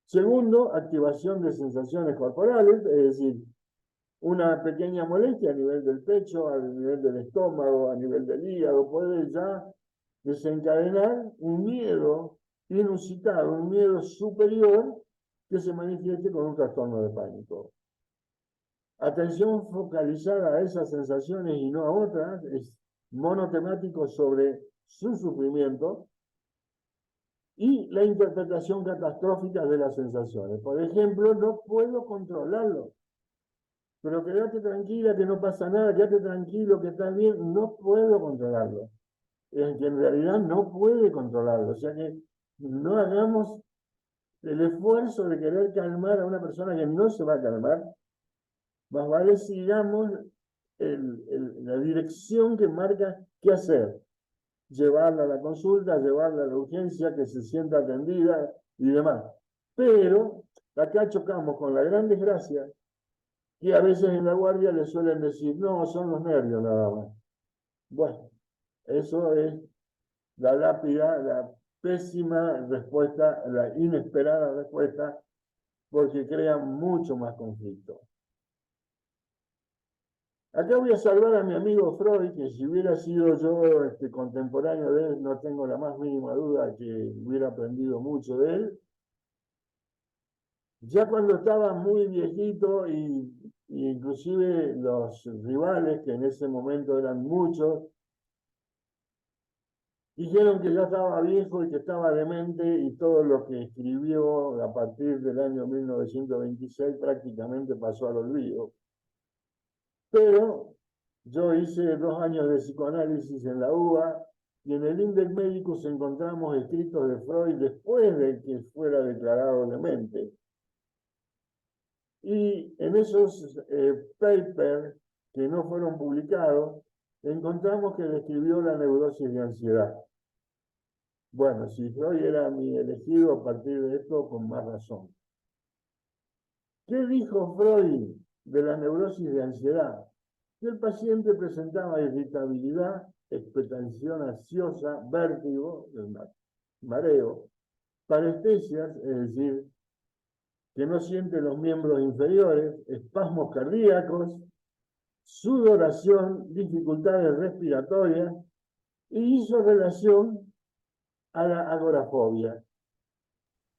[SPEAKER 1] Segundo, activación de sensaciones corporales, es decir, una pequeña molestia a nivel del pecho, a nivel del estómago, a nivel del hígado, puede ya desencadenar un miedo inusitado, un miedo superior que se manifieste con un trastorno de pánico. Atención focalizada a esas sensaciones y no a otras es monotemático sobre su sufrimiento y la interpretación catastrófica de las sensaciones. Por ejemplo, no puedo controlarlo. Pero quédate tranquila que no pasa nada, quédate tranquilo que estás bien, no puedo controlarlo. Es que en realidad no puede controlarlo. O sea que no hagamos el esfuerzo de querer calmar a una persona que no se va a calmar. Más vale sigamos la dirección que marca qué hacer. Llevarla a la consulta, llevarla a la urgencia, que se sienta atendida y demás. Pero acá chocamos con la gran desgracia que a veces en la guardia le suelen decir, no, son los nervios nada más. Bueno, eso es la lápida, la pésima respuesta, la inesperada respuesta, porque crea mucho más conflicto. Acá voy a salvar a mi amigo Freud, que si hubiera sido yo contemporáneo de él, no tengo la más mínima duda que hubiera aprendido mucho de él. Ya cuando estaba muy viejito y inclusive los rivales, que en ese momento eran muchos, dijeron que ya estaba viejo y que estaba demente y todo lo que escribió a partir del año 1926 prácticamente pasó al olvido. Pero yo hice 2 años de psicoanálisis en la UBA y en el Index Medicus encontramos escritos de Freud después de que fuera declarado demente. Y en esos papers que no fueron publicados, encontramos que describió la neurosis de ansiedad. Bueno, si Freud era mi elegido a partir de esto, con más razón. ¿Qué dijo Freud de la neurosis de ansiedad? Que el paciente presentaba irritabilidad, expectación ansiosa, vértigo, mareo, parestesias, es decir, que no siente los miembros inferiores, espasmos cardíacos, sudoración, dificultades respiratorias, y hizo relación a la agorafobia.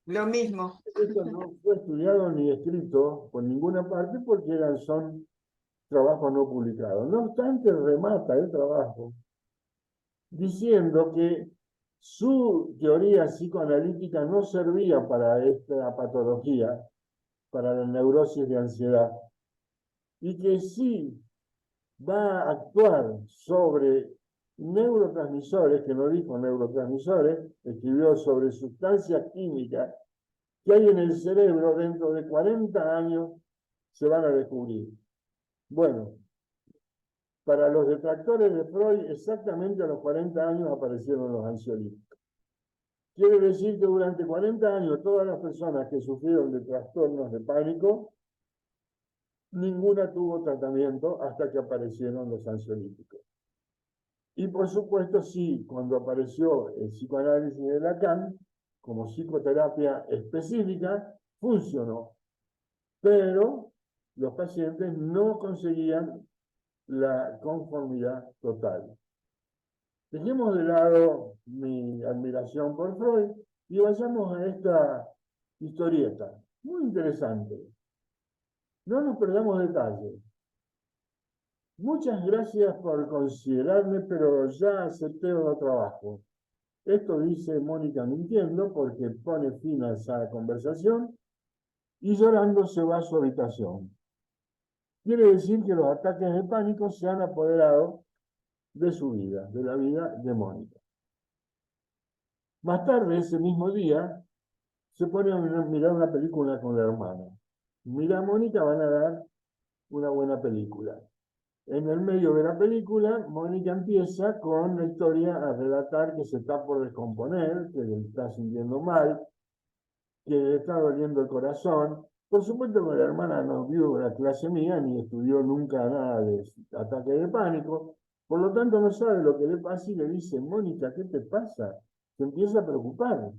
[SPEAKER 3] Lo mismo.
[SPEAKER 1] Esto no fue estudiado ni escrito por ninguna parte porque son trabajos no publicados. No obstante, remata el trabajo diciendo que su teoría psicoanalítica no servía para esta patología, para la neurosis de ansiedad, y que sí va a actuar sobre neurotransmisores, que no dijo neurotransmisores, escribió sobre sustancias químicas que hay en el cerebro, dentro de 40 años se van a descubrir. Bueno, para los detractores de Freud, exactamente a los 40 años aparecieron los ansiolíticos. Quiere decir que durante 40 años todas las personas que sufrieron de trastornos de pánico, ninguna tuvo tratamiento hasta que aparecieron los ansiolíticos. Y por supuesto, sí, cuando apareció el psicoanálisis de Lacan, como psicoterapia específica, funcionó. Pero los pacientes no conseguían la conformidad total. Dejemos de lado mi admiración por Freud y vayamos a esta historieta, muy interesante. No nos perdamos detalles. Muchas gracias por considerarme, pero ya acepté otro trabajo. Esto dice Mónica mintiendo porque pone fin a esa conversación y llorando se va a su habitación. Quiere decir que los ataques de pánico se han apoderado de su vida, de la vida de Mónica. Más tarde, ese mismo día, se pone a mirar una película con la hermana. Mira, Mónica, van a dar una buena película. En el medio de la película, Mónica empieza con la historia a relatar que se está por descomponer, que le está sintiendo mal, que le está doliendo el corazón. Por supuesto que la hermana no vio la clase mía ni estudió nunca nada de ataque de pánico, por lo tanto no sabe lo que le pasa y le dice, Mónica, ¿qué te pasa? Se empieza a preocupar,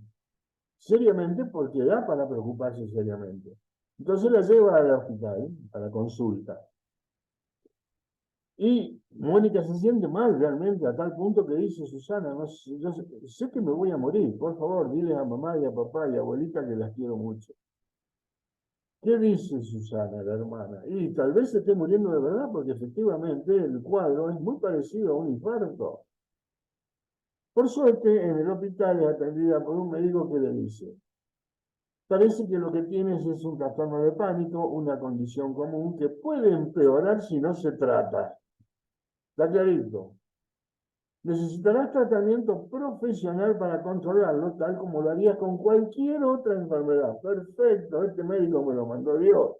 [SPEAKER 1] seriamente, porque da para preocuparse seriamente. Entonces la lleva al hospital, a la consulta. Y Mónica se siente mal realmente, a tal punto que dice, Susana, no sé, yo sé que me voy a morir, por favor, dile a mamá y a papá y a abuelita que las quiero mucho. ¿Qué dice Susana, la hermana? Y tal vez se esté muriendo de verdad, porque efectivamente el cuadro es muy parecido a un infarto. Por suerte, en el hospital es atendida por un médico que le dice: parece que lo que tienes es un trastorno de pánico, una condición común que puede empeorar si no se trata. Está clarito. Necesitarás tratamiento profesional para controlarlo, tal como lo harías con cualquier otra enfermedad. Perfecto, este médico me lo mandó Dios.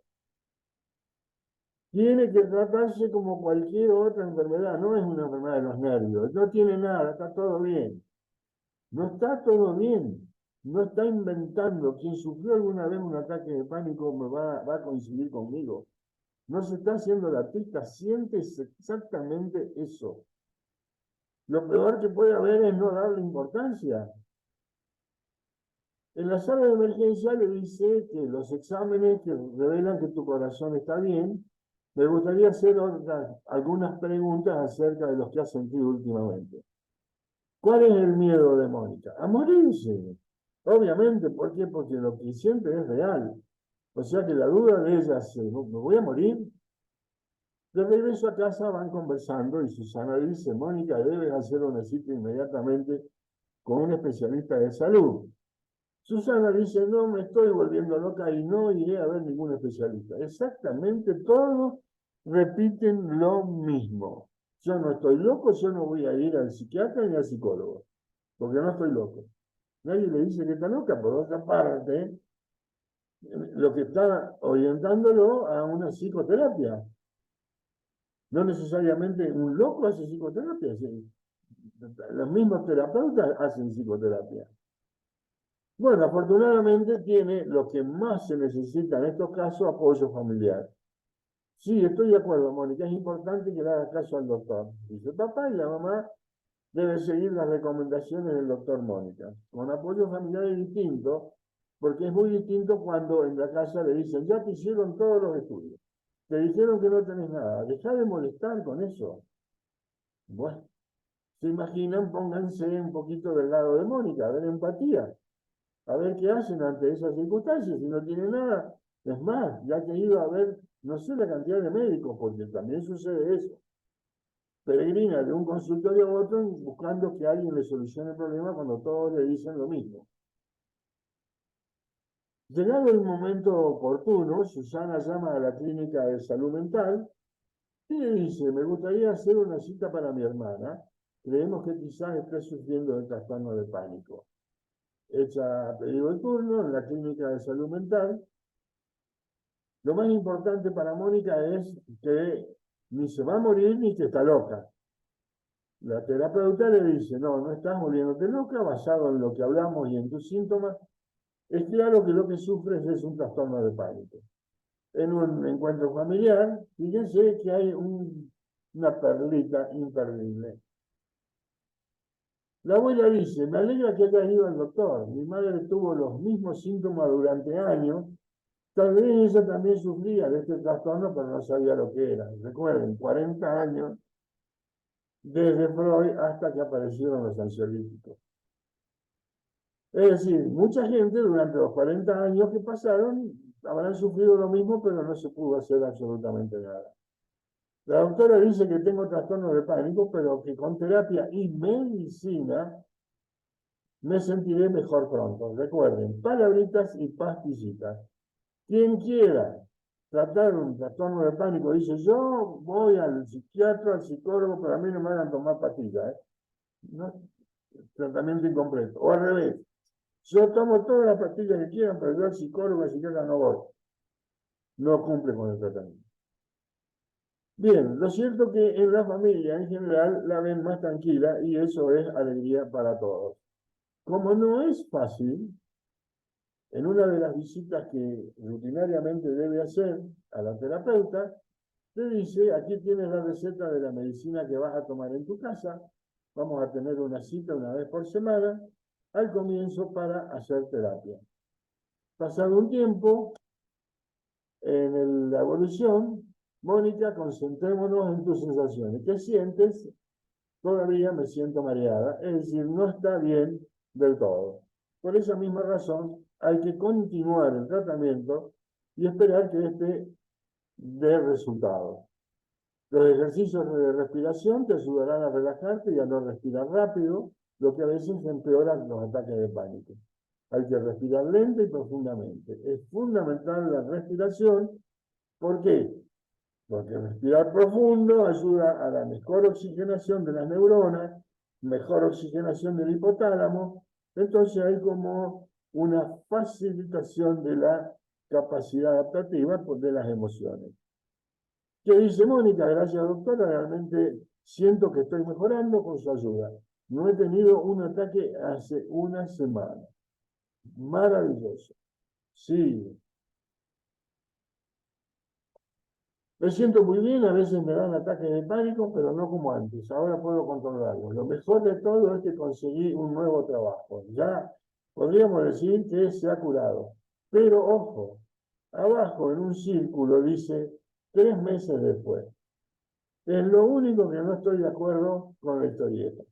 [SPEAKER 1] Tiene que tratarse como cualquier otra enfermedad, no es una enfermedad de los nervios, no tiene nada, está todo bien. No está todo bien, no está inventando. Quien sufrió alguna vez un ataque de pánico va a coincidir conmigo. No se está haciendo la artista, sientes exactamente eso. Lo peor que puede haber es no darle importancia. En la sala de emergencia le dice que los exámenes que revelan que tu corazón está bien. Me gustaría hacer algunas preguntas acerca de los que has sentido últimamente. ¿Cuál es el miedo de Mónica? A morirse. Obviamente, ¿por qué? Porque lo que siente es real. O sea que la duda de ella es: ¿me voy a morir? De regreso a casa van conversando y Susana dice: Mónica, debes hacer una cita inmediatamente con un especialista de salud. Susana dice: no, me estoy volviendo loca y no iré a ver ningún especialista. Exactamente todos repiten lo mismo. Yo no estoy loco, yo no voy a ir al psiquiatra ni al psicólogo, porque no estoy loco. Nadie le dice que está loca. Por otra parte, lo que está orientándolo a una psicoterapia. No necesariamente un loco hace psicoterapia. Los mismos terapeutas hacen psicoterapia. Bueno, afortunadamente tiene lo que más se necesita en estos casos: apoyo familiar. Sí, estoy de acuerdo, Mónica, es importante que le hagas caso al doctor. Dice el papá, y la mamá debe seguir las recomendaciones del doctor Mónica. Con apoyo familiar es distinto, porque es muy distinto cuando en la casa le dicen: ya te hicieron todos los estudios, te dijeron que no tenés nada, dejá de molestar con eso. Bueno, se imaginan, pónganse un poquito del lado de Mónica, a ver empatía, a ver qué hacen ante esas circunstancias. Si no tienen nada, es más, ya que he ido a ver, no sé la cantidad de médicos, porque también sucede eso. Peregrina de un consultorio a otro buscando que alguien le solucione el problema cuando todos le dicen lo mismo. Llegado el momento oportuno, Susana llama a la clínica de salud mental y le dice: me gustaría hacer una cita para mi hermana. Creemos que quizás esté sufriendo de trastorno de pánico. Echa pedido de turno en la clínica de salud mental. Lo más importante para Mónica es que ni se va a morir ni que está loca. La terapeuta le dice: no, no estás volviéndote loca, basado en lo que hablamos y en tus síntomas, es claro que lo que sufres es un trastorno de pánico. En un encuentro familiar, fíjense que hay una perlita imperdible. La abuela dice: me alegra que hayas ido al doctor. Mi madre tuvo los mismos síntomas durante años. Tal vez ella también sufría de este trastorno, pero no sabía lo que era. Recuerden, 40 años desde Freud hasta que aparecieron los ansiolíticos. Es decir, mucha gente durante los 40 años que pasaron habrán sufrido lo mismo, pero no se pudo hacer absolutamente nada. La doctora dice que tengo trastorno de pánico, pero que con terapia y medicina me sentiré mejor pronto. Recuerden, palabritas y pastillitas. Quien quiera tratar un trastorno de pánico dice: yo voy al psiquiatra, al psicólogo, pero a mí no me hagan tomar pastillas. No, tratamiento incompleto. O al revés: yo tomo todas las pastillas que quieran, pero yo al psicólogo, al psiquiatra no voy. No cumple con el tratamiento. Bien, lo cierto que en la familia en general la ven más tranquila y eso es alegría para todos. Como no es fácil, en una de las visitas que rutinariamente debe hacer a la terapeuta, le dice: aquí tienes la receta de la medicina que vas a tomar en tu casa, vamos a tener una cita una vez por semana, al comienzo para hacer terapia. Pasado un tiempo, en la evolución, Mónica, concentrémonos en tus sensaciones. ¿Qué sientes? Todavía me siento mareada, es decir, no está bien del todo. Por esa misma razón, hay que continuar el tratamiento y esperar que este dé resultados. Los ejercicios de respiración te ayudarán a relajarte y a no respirar rápido, lo que a veces empeora los ataques de pánico. Hay que respirar lento y profundamente. Es fundamental la respiración. ¿Por qué? Porque respirar profundo ayuda a la mejor oxigenación de las neuronas, mejor oxigenación del hipotálamo. Entonces hay como una facilitación de la capacidad adaptativa de las emociones. ¿Qué dice Mónica? Gracias, doctora. Realmente siento que estoy mejorando con su ayuda. No he tenido un ataque hace una semana. Maravilloso. Sí. Me siento muy bien, a veces me dan ataques de pánico, pero no como antes. Ahora puedo controlarlo. Lo mejor de todo es que conseguí un nuevo trabajo. Ya podríamos decir que se ha curado. Pero ojo, abajo en un círculo dice 3 meses después. Es lo único que no estoy de acuerdo con la historieta.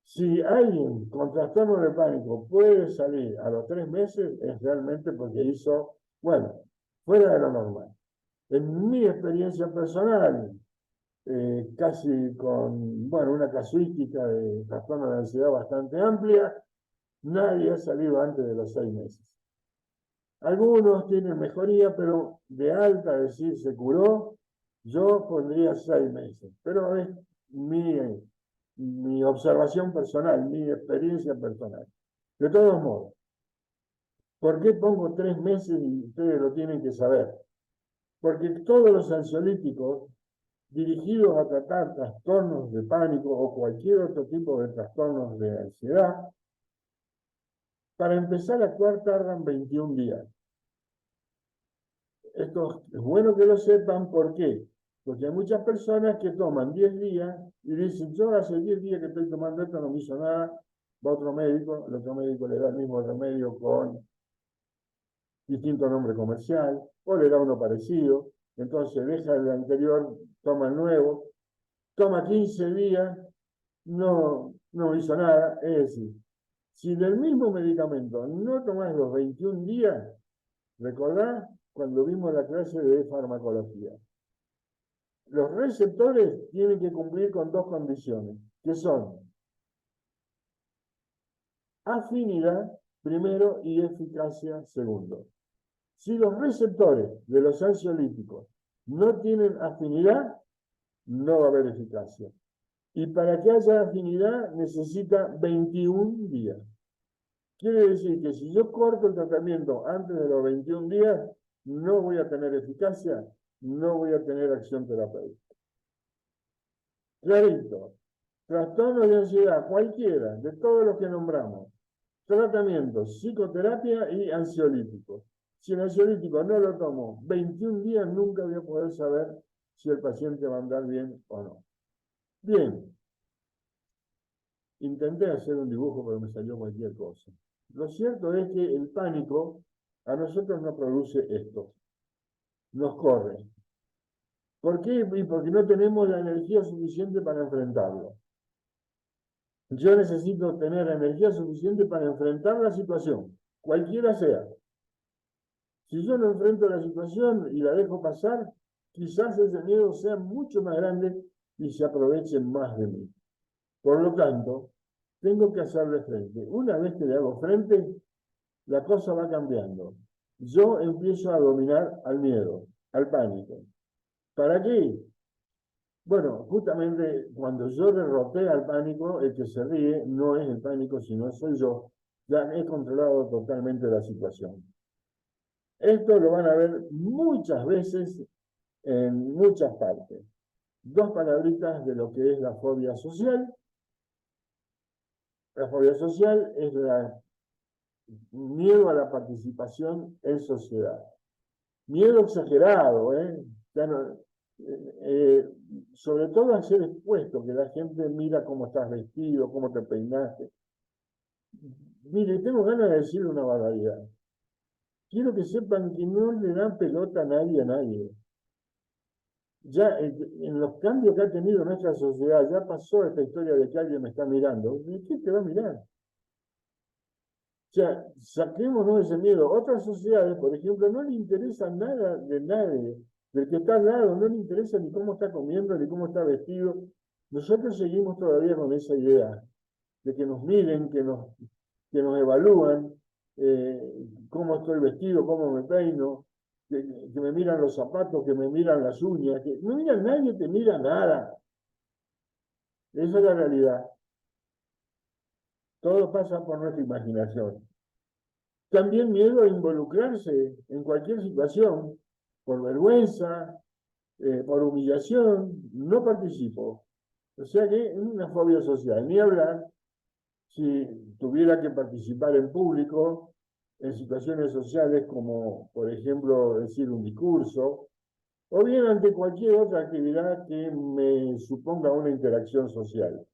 [SPEAKER 1] Si alguien con trastorno de pánico puede salir a los 3 meses, es realmente porque hizo, bueno, fuera de lo normal. En mi experiencia personal, casi con, bueno, una casuística de trastorno de ansiedad bastante amplia, nadie ha salido antes de los 6 meses. Algunos tienen mejoría, pero de alta, decir, se curó, yo pondría 6 meses. Pero es mi observación personal, mi experiencia personal. De todos modos, ¿por qué pongo 3 meses y ustedes lo tienen que saber? Porque todos los ansiolíticos dirigidos a tratar trastornos de pánico o cualquier otro tipo de trastornos de ansiedad, para empezar a actuar tardan 21 días. Esto es bueno que lo sepan, ¿por qué? Porque hay muchas personas que toman 10 días y dicen, yo hace 10 días que estoy tomando esto, no me hizo nada, va otro médico, el otro médico le da el mismo remedio con distinto nombre comercial, o le da uno parecido, entonces deja el anterior, toma el nuevo, toma 15 días, no hizo nada, es decir, si del mismo medicamento no tomás los 21 días, recordá cuando vimos la clase de farmacología. Los receptores tienen que cumplir con 2 condiciones, que son afinidad, primero, y eficacia, segundo. Si los receptores de los ansiolíticos no tienen afinidad, no va a haber eficacia. Y para que haya afinidad necesita 21 días. Quiere decir que si yo corto el tratamiento antes de los 21 días, no voy a tener eficacia, no voy a tener acción terapéutica. Clarito. Trastornos de ansiedad, cualquiera, de todos los que nombramos. Tratamientos, psicoterapia y ansiolíticos. Si el ansiolítico no lo tomo 21 días, nunca voy a poder saber si el paciente va a andar bien o no. Bien. Intenté hacer un dibujo, pero me salió cualquier cosa. Lo cierto es que el pánico a nosotros nos produce esto. Nos corre. ¿Por qué? Porque no tenemos la energía suficiente para enfrentarlo. Yo necesito tener energía suficiente para enfrentar la situación, cualquiera sea. Si yo no enfrento la situación y la dejo pasar, quizás ese miedo sea mucho más grande y se aproveche más de mí. Por lo tanto, tengo que hacerle frente. Una vez que le hago frente, la cosa va cambiando. Yo empiezo a dominar al miedo, al pánico. ¿Para qué? Bueno, justamente cuando yo derroté al pánico, el que se ríe no es el pánico, sino soy yo. Ya he controlado totalmente la situación. Esto lo van a ver muchas veces en muchas partes. 2 palabritas de lo que es la fobia social. La fobia social es el miedo a la participación en sociedad. Miedo exagerado, Ya no, sobre todo a ser expuesto, que la gente mira cómo estás vestido, cómo te peinaste. Mire, tengo ganas de decirle una barbaridad. Quiero que sepan que no le dan pelota a nadie. Ya en los cambios que ha tenido nuestra sociedad, ya pasó esta historia de que alguien me está mirando. ¿De qué te va a mirar? sea, saquémonos ese miedo. Otras sociedades, por ejemplo, no le interesa nada de nadie, del que está al lado, no le interesa ni cómo está comiendo, ni cómo está vestido. Nosotros seguimos todavía con esa idea de que nos miren, que nos evalúan, cómo estoy vestido, cómo me peino, que me miran los zapatos, que me miran las uñas, que no mira nadie, te mira nada. Esa es la realidad. Todo pasa por nuestra imaginación. También miedo a involucrarse en cualquier situación, por vergüenza, por humillación, no participo. O sea que es una fobia social, ni hablar si tuviera que participar en público, en situaciones sociales como, por ejemplo, decir un discurso, o bien ante cualquier otra actividad que me suponga una interacción social.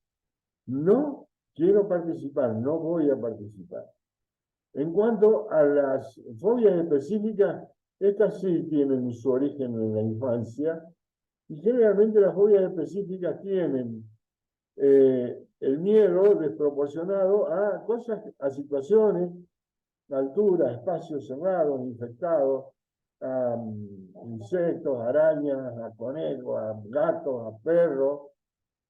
[SPEAKER 1] No quiero participar, no voy a participar. En cuanto a las fobias específicas, estas sí tienen su origen en la infancia y generalmente las fobias específicas tienen el miedo desproporcionado a cosas, a situaciones, a altura, a espacios cerrados, infectados, a insectos, arañas, a conejos, a gatos, a perros,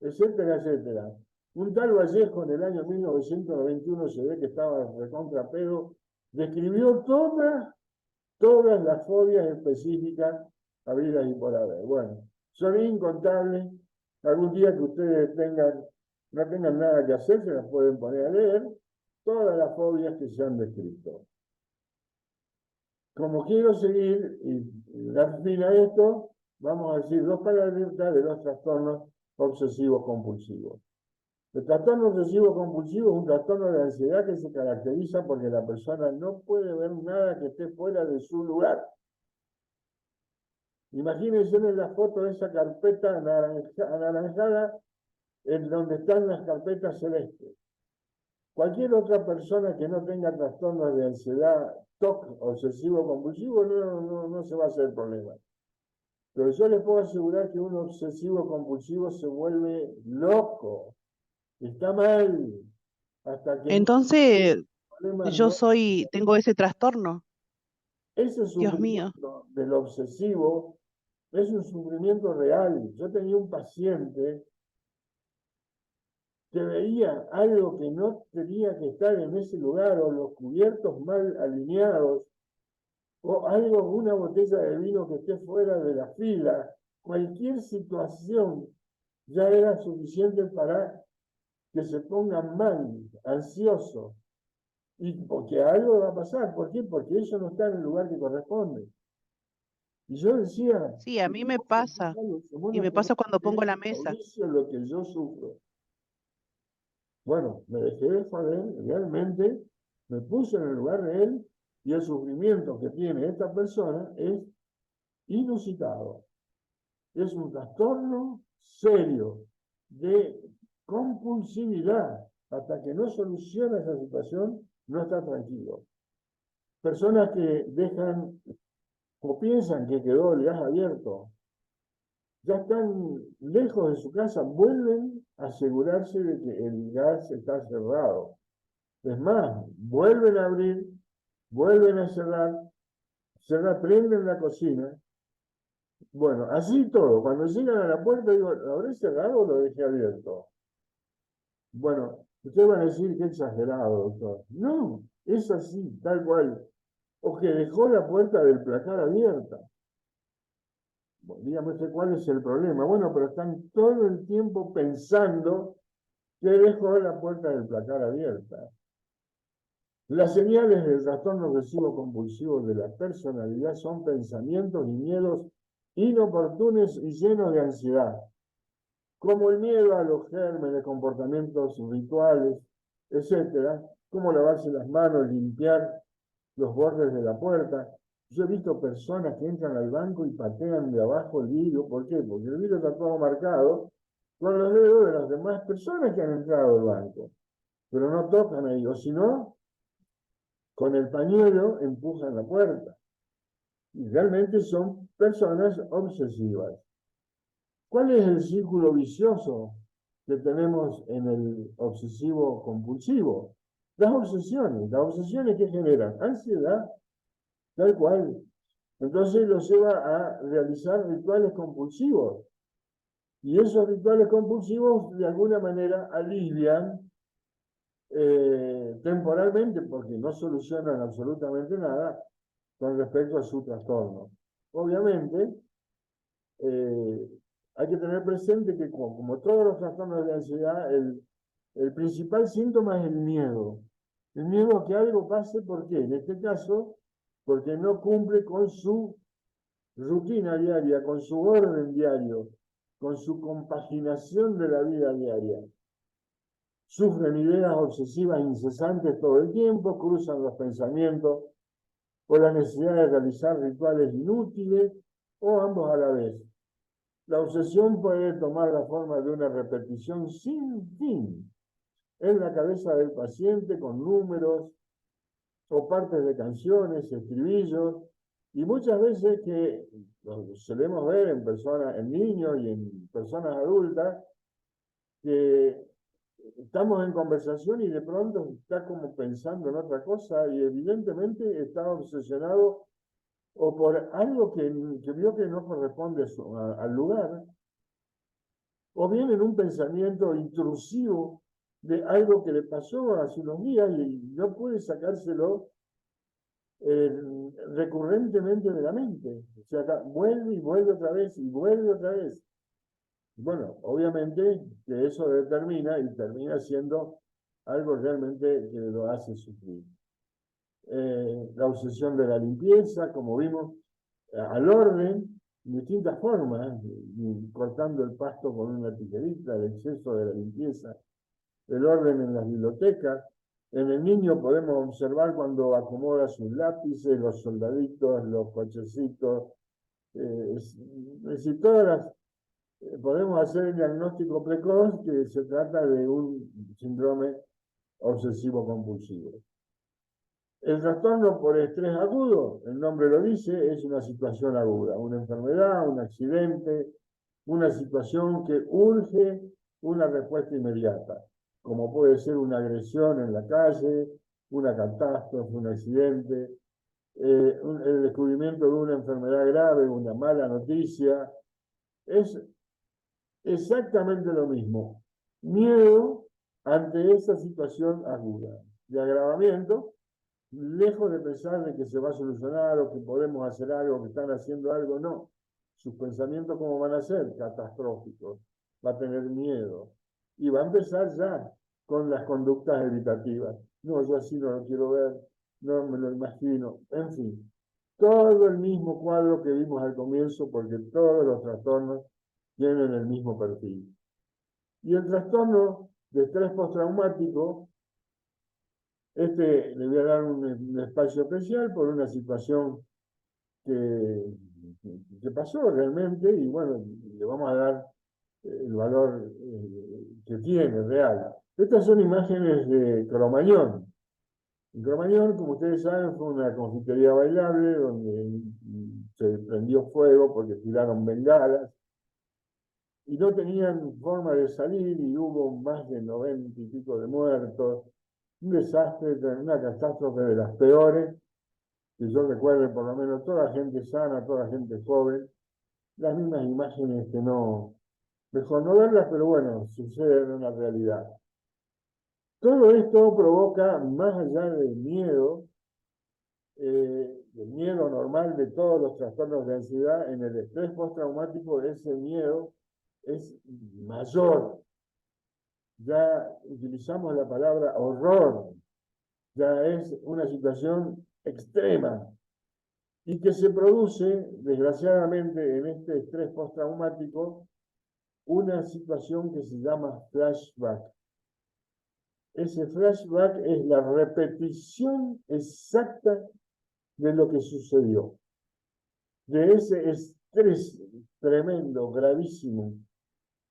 [SPEAKER 1] etcétera, etcétera. Un tal Vallejo en el año 1991, se ve que estaba recontra pedo, describió todas las fobias específicas habidas y por haber. Bueno, son incontables. Algún día que ustedes no tengan nada que hacer, se las pueden poner a leer, todas las fobias que se han descrito. Como quiero seguir y dar fin a esto, vamos a decir dos palabras de los trastornos obsesivos compulsivos. El trastorno obsesivo compulsivo es un trastorno de ansiedad que se caracteriza porque la persona no puede ver nada que esté fuera de su lugar. Imagínense en la foto de esa carpeta anaranjada en donde están las carpetas celestes. Cualquier otra persona que no tenga trastornos de ansiedad, TOC, obsesivo compulsivo, no se va a hacer problema. Pero yo les puedo asegurar que un obsesivo compulsivo se vuelve loco. Está mal. Hasta que
[SPEAKER 2] Entonces, yo
[SPEAKER 1] no,
[SPEAKER 2] tengo ese trastorno.
[SPEAKER 1] ese
[SPEAKER 2] Dios mío.
[SPEAKER 1] sufrimiento del obsesivo es un sufrimiento real. Yo tenía un paciente que veía algo que no tenía que estar en ese lugar, o los cubiertos mal alineados, o algo, una botella de vino que esté fuera de la fila. Cualquier situación ya era suficiente para que se pongan mal, ansiosos. Y porque algo va a pasar. ¿Por qué? Porque eso no está en el lugar que corresponde. Y yo decía,
[SPEAKER 2] Sí, a mí me pasa. Y me pasa cuando pongo la mesa.
[SPEAKER 1] es lo que yo sufro. Bueno, me dejé de joder, realmente me puse en el lugar de él, y el sufrimiento que tiene esta persona es inusitado. Es un trastorno serio de compulsividad. Hasta que no soluciona esa situación, no está tranquilo. Personas que dejan o piensan que quedó el gas abierto, ya están lejos de su casa, vuelven a asegurarse de que el gas está cerrado. Es más, vuelven a abrir, vuelven a cerrar, prenden la cocina. Bueno, así todo. Cuando llegan a la puerta, digo, ¿lo habré cerrado o lo dejé abierto? Bueno, ustedes van a decir que exagerado, doctor. No, es así, tal cual. O que dejó la puerta del placar abierta. Bueno, dígame usted cuál es el problema. Bueno, pero están todo el tiempo pensando que dejó la puerta del placar abierta. Las señales del trastorno obsesivo compulsivo de la personalidad son pensamientos y miedos inoportunos y llenos de ansiedad, como el miedo a los gérmenes, comportamientos rituales, etcétera, como lavarse las manos, limpiar los bordes de la puerta. Yo he visto personas que entran al banco y patean de abajo el vidrio. ¿Por qué? Porque el vidrio está todo marcado con los dedos de las demás personas que han entrado al banco, pero no tocan ahí, o si no, con el pañuelo empujan la puerta. Y realmente son personas obsesivas. ¿Cuál es el círculo vicioso que tenemos en el obsesivo compulsivo? Las obsesiones que generan ansiedad, tal cual. Entonces los lleva a realizar rituales compulsivos. Y esos rituales compulsivos de alguna manera alivian temporalmente, porque no solucionan absolutamente nada con respecto a su trastorno. Obviamente, hay que tener presente que como todos los trastornos de ansiedad, el principal síntoma es el miedo. El miedo a que algo pase, ¿por qué? En este caso, porque no cumple con su rutina diaria, con su orden diario, con su compaginación de la vida diaria. Sufren ideas obsesivas incesantes todo el tiempo, cruzan los pensamientos por la necesidad de realizar rituales inútiles o ambos a la vez. La obsesión puede tomar la forma de una repetición sin fin en la cabeza del paciente con números o partes de canciones, estribillos, y muchas veces que lo solemos ver en personas, en niños y en personas adultas, que estamos en conversación y de pronto está como pensando en otra cosa y evidentemente está obsesionado o por algo que vio que no corresponde al lugar, o bien en un pensamiento intrusivo de algo que le pasó hace unos días y no puede sacárselo recurrentemente de la mente. O sea, vuelve y vuelve otra vez y vuelve otra vez. Bueno, obviamente que eso determina y termina siendo algo realmente que lo hace sufrir. La obsesión de la limpieza, como vimos, al orden, de distintas formas, cortando el pasto con una tijerita, el exceso de la limpieza, el orden en las bibliotecas. En el niño podemos observar cuando acomoda sus lápices, los soldaditos, los cochecitos, es decir, podemos hacer el diagnóstico precoz que se trata de un síndrome obsesivo-compulsivo. El trastorno por estrés agudo, el nombre lo dice, es una situación aguda, una enfermedad, un accidente, una situación que urge una respuesta inmediata, como puede ser una agresión en la calle, una catástrofe, un accidente, el descubrimiento de una enfermedad grave, una mala noticia. Es exactamente lo mismo. Miedo ante esa situación aguda de agravamiento, lejos de pensar de que se va a solucionar o que podemos hacer algo, que están haciendo algo, no. Sus pensamientos, ¿cómo van a ser? Catastróficos. Va a tener miedo. Y va a empezar ya con las conductas evitativas. No, yo así no lo quiero ver, no me lo imagino. En fin, todo el mismo cuadro que vimos al comienzo, porque todos los trastornos tienen el mismo perfil. Y el trastorno de estrés postraumático, le voy a dar un espacio especial por una situación que pasó realmente y bueno, le vamos a dar el valor que tiene real. Estas son imágenes de Cromañón. Cromañón, como ustedes saben, fue una confitería bailable donde se prendió fuego porque tiraron bengalas y no tenían forma de salir y hubo más de 90 y pico de muertos. Un desastre, una catástrofe de las peores, que yo recuerde por lo menos toda gente sana, toda gente joven, las mismas imágenes que no, mejor no verlas, pero bueno, suceden en la realidad. Todo esto provoca, más allá del miedo normal de todos los trastornos de ansiedad, en el estrés postraumático ese miedo es mayor. Ya utilizamos la palabra horror, ya es una situación extrema y que se produce, desgraciadamente, en este estrés postraumático, una situación que se llama flashback. Ese flashback es la repetición exacta de lo que sucedió, de ese estrés tremendo, gravísimo,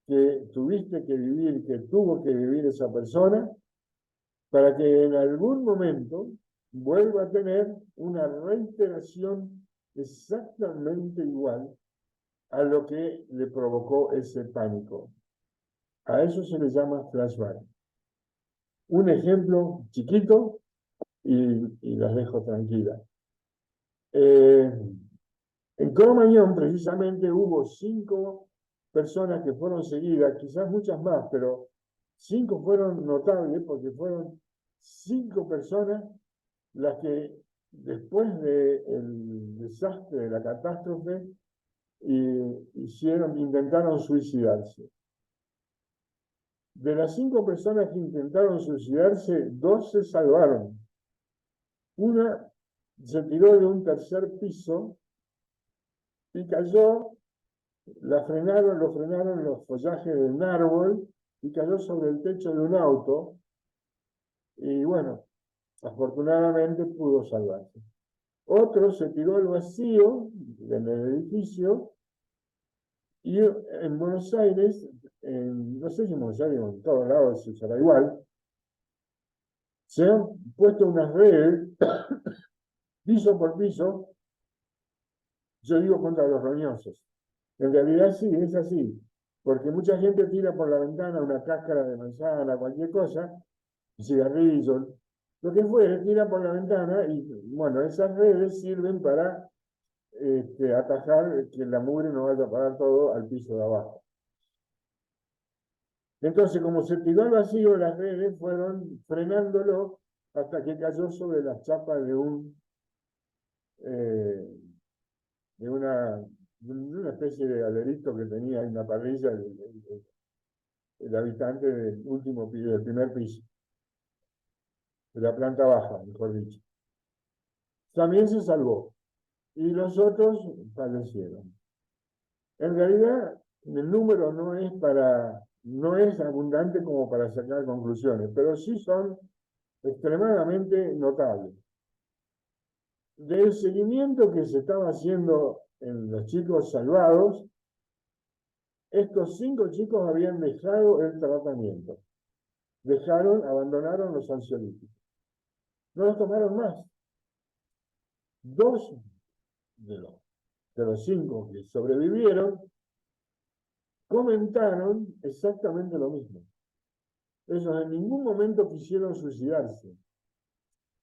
[SPEAKER 1] que tuviste que vivir, que tuvo que vivir esa persona, para que en algún momento vuelva a tener una reiteración exactamente igual a lo que le provocó ese pánico. A eso se le llama flashback. Un ejemplo chiquito y las dejo tranquilas. En Cromañón, precisamente, hubo 5 personas que fueron seguidas, quizás muchas más, pero 5 fueron notables porque fueron 5 personas las que después del desastre, de la catástrofe, intentaron suicidarse. De las 5 personas que intentaron suicidarse, 2 se salvaron. Una se tiró de un 3er piso y cayó, lo frenaron los follajes de un árbol y cayó sobre el techo de un auto. Y bueno, afortunadamente pudo salvarse. Otro se tiró al vacío en el edificio y en Buenos Aires, no sé si en Buenos Aires o en todos lados se usará igual, se han puesto unas redes piso por piso, yo digo contra los roñosos. En realidad sí, es así, porque mucha gente tira por la ventana una cáscara de manzana, cualquier cosa, cigarrillos, lo que fuere, tira por la ventana y bueno, esas redes sirven para atajar que la mugre no vaya a parar todo al piso de abajo. Entonces, como se tiró al vacío, las redes fueron frenándolo hasta que cayó sobre las chapas de una especie de galerito que tenía en una parrilla el habitante del primer piso, de la planta baja, mejor dicho. También se salvó y los otros fallecieron. En realidad, el número no es abundante como para sacar conclusiones, pero sí son extremadamente notables. Del seguimiento que se estaba haciendo en los chicos salvados, estos 5 chicos habían dejado el tratamiento. Abandonaron los ansiolíticos. No los tomaron más. 2 de los 5 que sobrevivieron comentaron exactamente lo mismo. Ellos en ningún momento quisieron suicidarse.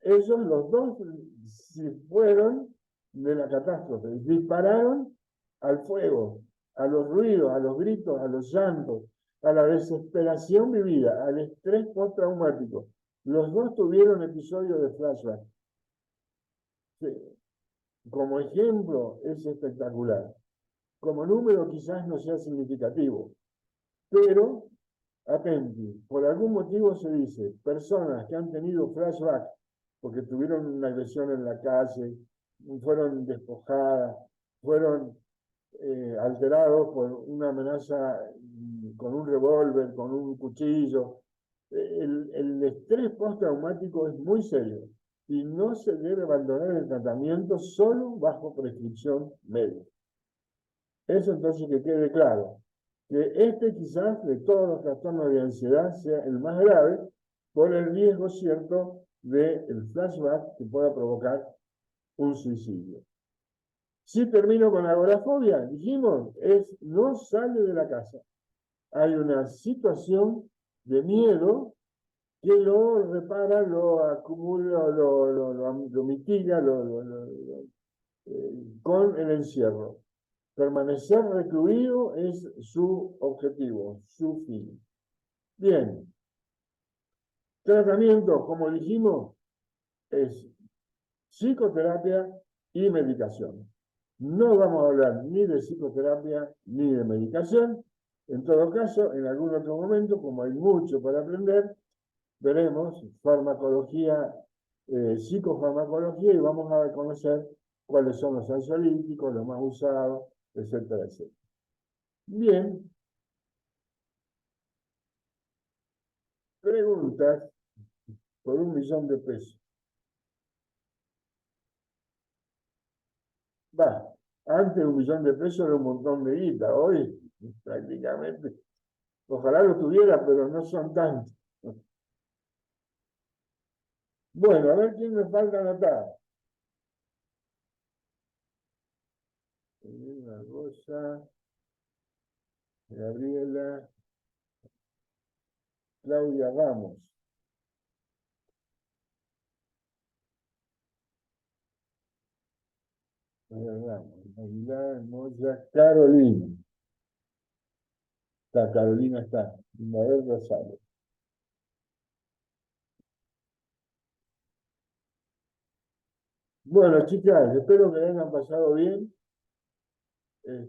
[SPEAKER 1] Ellos, los 2, se fueron de la catástrofe, dispararon al fuego, a los ruidos, a los gritos, a los llantos, a la desesperación vivida, al estrés postraumático. Los 2 tuvieron episodios de flashback. Sí. Como ejemplo es espectacular. Como número quizás no sea significativo, pero atenti, por algún motivo se dice, personas que han tenido flashback porque tuvieron una agresión en la calle, fueron despojadas, fueron alterados por una amenaza con un revólver, con un cuchillo. El estrés postraumático es muy serio y no se debe abandonar el tratamiento solo bajo prescripción médica. Eso entonces que quede claro, que quizás de todos los trastornos de ansiedad sea el más grave por el riesgo cierto del flashback que pueda provocar un suicidio. Si termino con la agorafobia, dijimos, no sale de la casa. Hay una situación de miedo que lo repara, lo acumula, lo mitiga con el encierro. Permanecer recluido es su objetivo, su fin. Bien. Tratamiento, como dijimos, es psicoterapia y medicación. No vamos a hablar ni de psicoterapia ni de medicación. En todo caso, en algún otro momento, como hay mucho para aprender, veremos farmacología, psicofarmacología y vamos a conocer cuáles son los ansiolíticos, los más usados, etcétera, etcétera. Bien. Preguntas por 1.000.000 de pesos. Antes 1.000.000 de pesos era un montón de guita, hoy prácticamente. Ojalá lo tuviera, pero no son tantos. Bueno, a ver quién me falta anotar. Rosa, Gabriela, Claudia Ramos. María Ramos, Aguilar, Moya, Carolina. Está, Carolina está. Isabel Rosales. Bueno, chicas, espero que la hayan pasado bien.